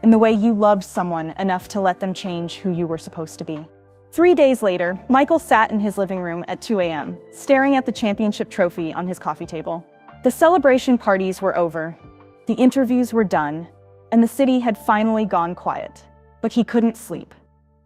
in the way you loved someone enough to let them change who you were supposed to be. 3 days later, Michael sat in his living room at 2 a.m., staring at the championship trophy on his coffee table. The celebration parties were over, the interviews were done, and the city had finally gone quiet. But he couldn't sleep.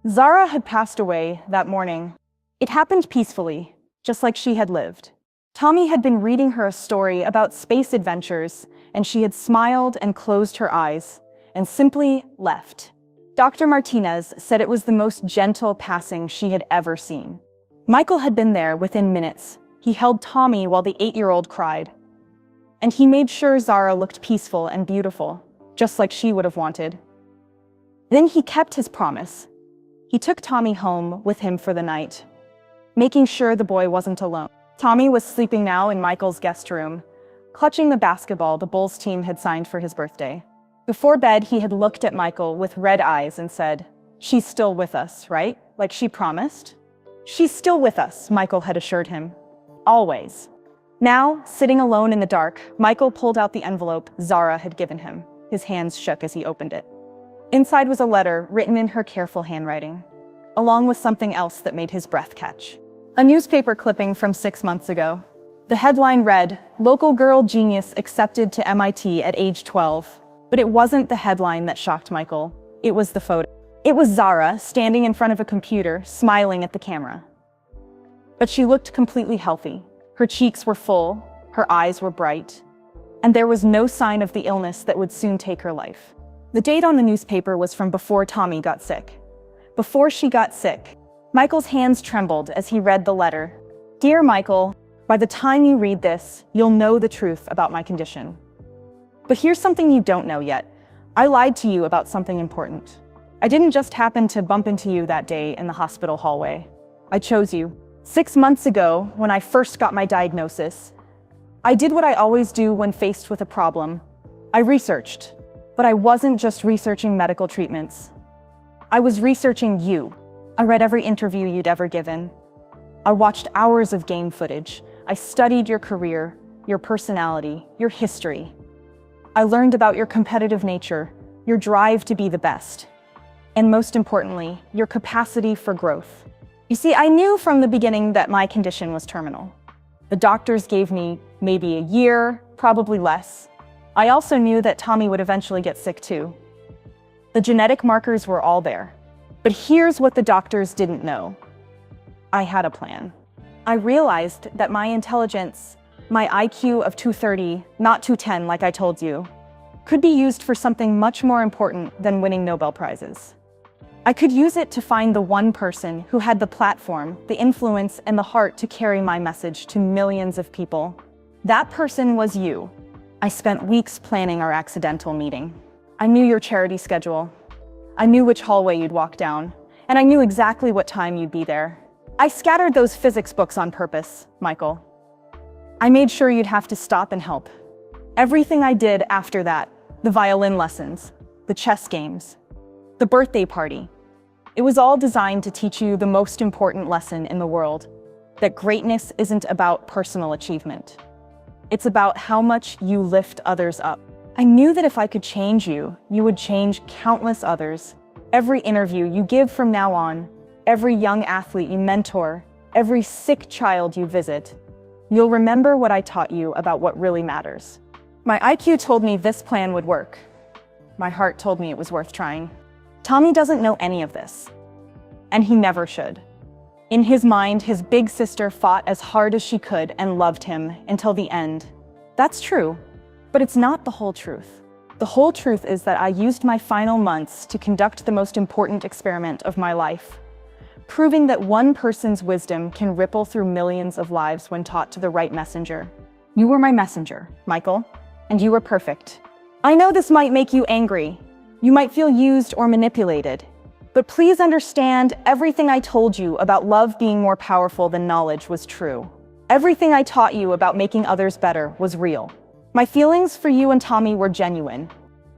Zara had passed away that morning. It happened peacefully, just like she had lived. Tommy had been reading her a story about space adventures, and she had smiled and closed her eyes, and simply left. Dr. Martinez said it was the most gentle passing she had ever seen. Michael had been there within minutes. He held Tommy while the 8-year-old cried. And he made sure Zara looked peaceful and beautiful, just like she would have wanted. Then he kept his promise. He took Tommy home with him for the night, making sure the boy wasn't alone. Tommy was sleeping now in Michael's guest room, clutching the basketball the Bulls team had signed for his birthday. Before bed, he had looked at Michael with red eyes and said, "She's still with us, right? Like she promised?" "She's still with us," Michael had assured him. Always. Now, sitting alone in the dark, Michael pulled out the envelope Zara had given him. His hands shook as he opened it. Inside was a letter written in her careful handwriting, along with something else that made his breath catch. A newspaper clipping from 6 months ago. The headline read, "Local girl genius accepted to MIT at age 12. But it wasn't the headline that shocked Michael. It was the photo. It was Zara standing in front of a computer, smiling at the camera. But she looked completely healthy. Her cheeks were full, her eyes were bright, and there was no sign of the illness that would soon take her life. The date on the newspaper was from before Tommy got sick. Before she got sick. Michael's hands trembled as he read the letter. Dear Michael, by the time you read this, you'll know the truth about my condition. But here's something you don't know yet. I lied to you about something important. I didn't just happen to bump into you that day in the hospital hallway. I chose you. 6 months ago, when I first got my diagnosis, I did what I always do when faced with a problem. I researched. But I wasn't just researching medical treatments. I was researching you. I read every interview you'd ever given. I watched hours of game footage. I studied your career, your personality, your history. I learned about your competitive nature, your drive to be the best, and most importantly, your capacity for growth. You see, I knew from the beginning that my condition was terminal. The doctors gave me maybe a year, probably less. I also knew that Tommy would eventually get sick too. The genetic markers were all there. But here's what the doctors didn't know. I had a plan. I realized that my intelligence, my IQ of 230, not 210 like I told you, could be used for something much more important than winning Nobel Prizes. I could use it to find the one person who had the platform, the influence, and the heart to carry my message to millions of people. That person was you. I spent weeks planning our accidental meeting. I knew your charity schedule. I knew which hallway you'd walk down, and I knew exactly what time you'd be there. I scattered those physics books on purpose, Michael. I made sure you'd have to stop and help. Everything I did after that, the violin lessons, the chess games, the birthday party, it was all designed to teach you the most important lesson in the world, that greatness isn't about personal achievement. It's about how much you lift others up. I knew that if I could change you, you would change countless others. Every interview you give from now on, every young athlete you mentor, every sick child you visit, you'll remember what I taught you about what really matters. My IQ told me this plan would work. My heart told me it was worth trying. Tommy doesn't know any of this, and he never should. In his mind, his big sister fought as hard as she could and loved him until the end. That's true. But it's not the whole truth. The whole truth is that I used my final months to conduct the most important experiment of my life, proving that one person's wisdom can ripple through millions of lives when taught to the right messenger. You were my messenger, Michael, and you were perfect. I know this might make you angry. You might feel used or manipulated. But please understand, everything I told you about love being more powerful than knowledge was true. Everything I taught you about making others better was real. My feelings for you and Tommy were genuine.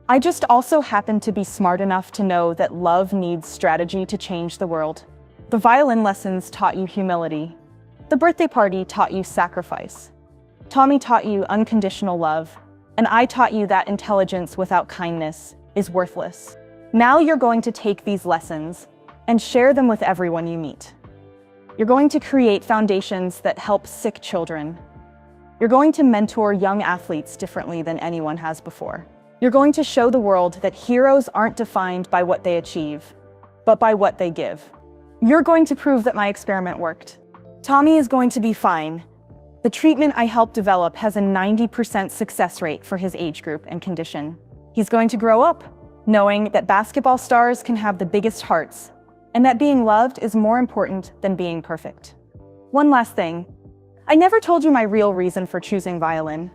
I just also happened to be smart enough to know that love needs strategy to change the world. The violin lessons taught you humility. The birthday party taught you sacrifice. Tommy taught you unconditional love. And I taught you that intelligence without kindness is worthless. Now you're going to take these lessons and share them with everyone you meet. You're going to create foundations that help sick children. You're going to mentor young athletes differently than anyone has before. You're going to show the world that heroes aren't defined by what they achieve, but by what they give. You're going to prove that my experiment worked. Tommy is going to be fine. The treatment I helped develop has a 90% success rate for his age group and condition. He's going to grow up, knowing that basketball stars can have the biggest hearts, and that being loved is more important than being perfect. One last thing. I never told you my real reason for choosing violin.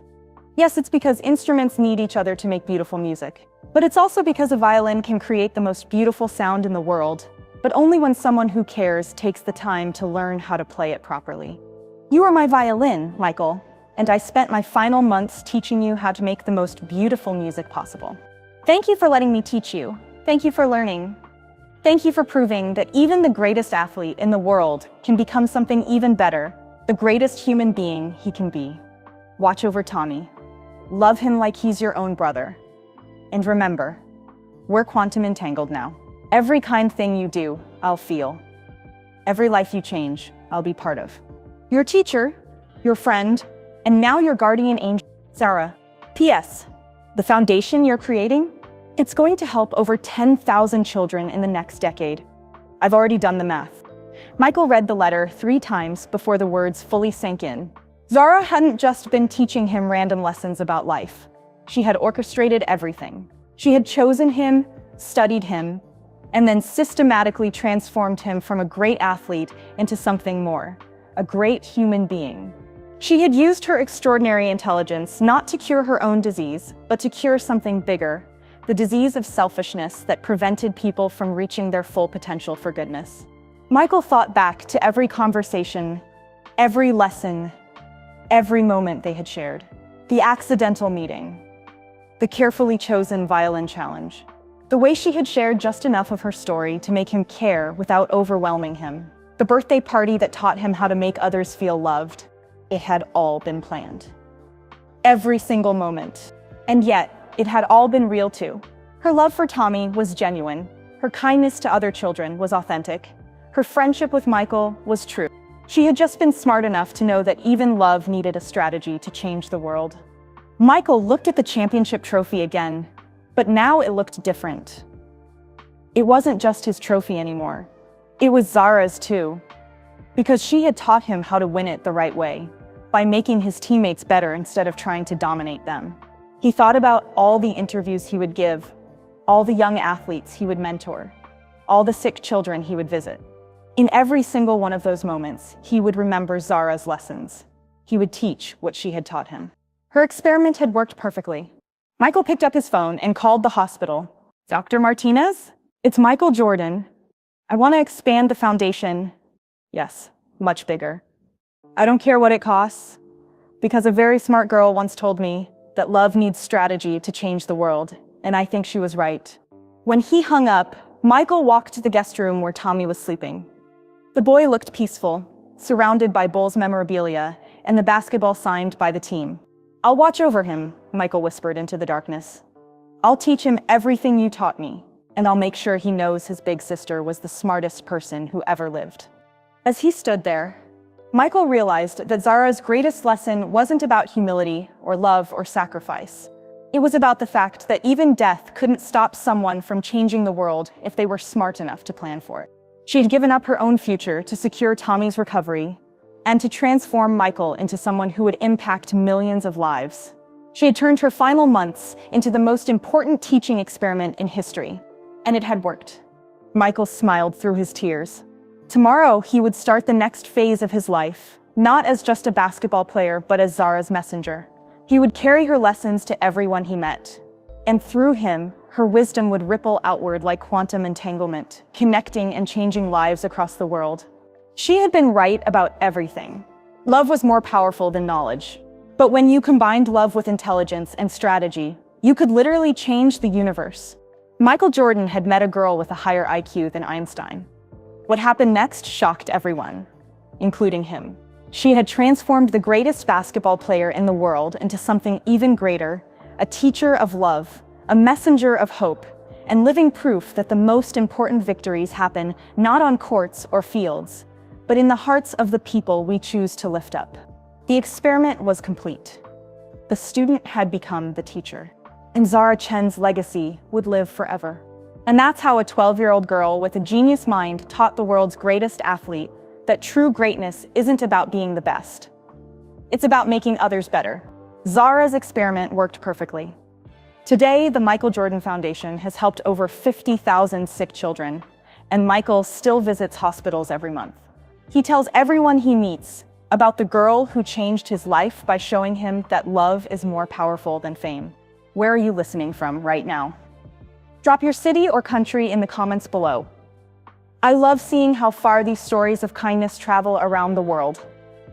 Yes, it's because instruments need each other to make beautiful music. But it's also because a violin can create the most beautiful sound in the world, but only when someone who cares takes the time to learn how to play it properly. You are my violin, Michael, and I spent my final months teaching you how to make the most beautiful music possible. Thank you for letting me teach you. Thank you for learning. Thank you for proving that even the greatest athlete in the world can become something even better, the greatest human being he can be. Watch over Tommy. Love him like he's your own brother. And remember, we're quantum entangled now. Every kind thing you do, I'll feel. Every life you change, I'll be part of. Your teacher, your friend, and now your guardian angel, Sarah. P.S. The foundation you're creating? It's going to help over 10,000 children in the next decade. I've already done the math. Michael read the letter 3 times before the words fully sank in. Zara hadn't just been teaching him random lessons about life. She had orchestrated everything. She had chosen him, studied him, and then systematically transformed him from a great athlete into something more, a great human being. She had used her extraordinary intelligence not to cure her own disease, but to cure something bigger, the disease of selfishness that prevented people from reaching their full potential for goodness. Michael thought back to every conversation, every lesson, every moment they had shared. The accidental meeting, the carefully chosen violin challenge, the way she had shared just enough of her story to make him care without overwhelming him, the birthday party that taught him how to make others feel loved. It had all been planned. Every single moment. And yet, it had all been real too. Her love for Tommy was genuine. Her kindness to other children was authentic. Her friendship with Michael was true. She had just been smart enough to know that even love needed a strategy to change the world. Michael looked at the championship trophy again, but now it looked different. It wasn't just his trophy anymore. It was Zara's too, because she had taught him how to win it the right way, by making his teammates better instead of trying to dominate them. He thought about all the interviews he would give, all the young athletes he would mentor, all the sick children he would visit. In every single one of those moments, he would remember Zara's lessons. He would teach what she had taught him. Her experiment had worked perfectly. Michael picked up his phone and called the hospital. "Dr. Martinez? It's Michael Jordan. I want to expand the foundation." Yes, much bigger. "I don't care what it costs, because a very smart girl once told me that love needs strategy to change the world, and I think she was right." When he hung up, Michael walked to the guest room where Tommy was sleeping. The boy looked peaceful, surrounded by Bulls memorabilia and the basketball signed by the team. "I'll watch over him," Michael whispered into the darkness. "I'll teach him everything you taught me, and I'll make sure he knows his big sister was the smartest person who ever lived." As he stood there, Michael realized that Zara's greatest lesson wasn't about humility or love or sacrifice. It was about the fact that even death couldn't stop someone from changing the world if they were smart enough to plan for it. She had given up her own future to secure Tommy's recovery and to transform Michael into someone who would impact millions of lives. She had turned her final months into the most important teaching experiment in history, and it had worked. Michael smiled through his tears. Tomorrow, he would start the next phase of his life, not as just a basketball player, but as Zara's messenger. He would carry her lessons to everyone he met, and through him, her wisdom would ripple outward like quantum entanglement, connecting and changing lives across the world. She had been right about everything. Love was more powerful than knowledge. But when you combined love with intelligence and strategy, you could literally change the universe. Michael Jordan had met a girl with a higher IQ than Einstein. What happened next shocked everyone, including him. She had transformed the greatest basketball player in the world into something even greater, a teacher of love, a messenger of hope, and living proof that the most important victories happen not on courts or fields, but in the hearts of the people we choose to lift up. The experiment was complete. The student had become the teacher, and Zara Chen's legacy would live forever. And that's how a 12-year-old girl with a genius mind taught the world's greatest athlete that true greatness isn't about being the best. It's about making others better. Zara's experiment worked perfectly. Today, the Michael Jordan Foundation has helped over 50,000 sick children, and Michael still visits hospitals every month. He tells everyone he meets about the girl who changed his life by showing him that love is more powerful than fame. Where are you listening from right now? Drop your city or country in the comments below. I love seeing how far these stories of kindness travel around the world.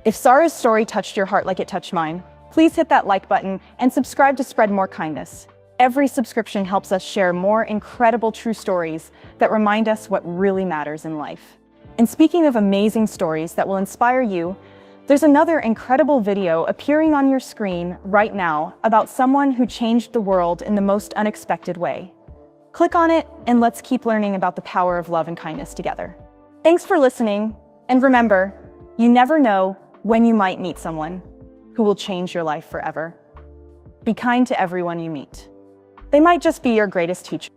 If Zara's story touched your heart like it touched mine, please hit that like button and subscribe to spread more kindness. Every subscription helps us share more incredible true stories that remind us what really matters in life. And speaking of amazing stories that will inspire you, there's another incredible video appearing on your screen right now about someone who changed the world in the most unexpected way. Click on it and let's keep learning about the power of love and kindness together. Thanks for listening, and remember, you never know when you might meet someone who will change your life forever. Be kind to everyone you meet. They might just be your greatest teacher.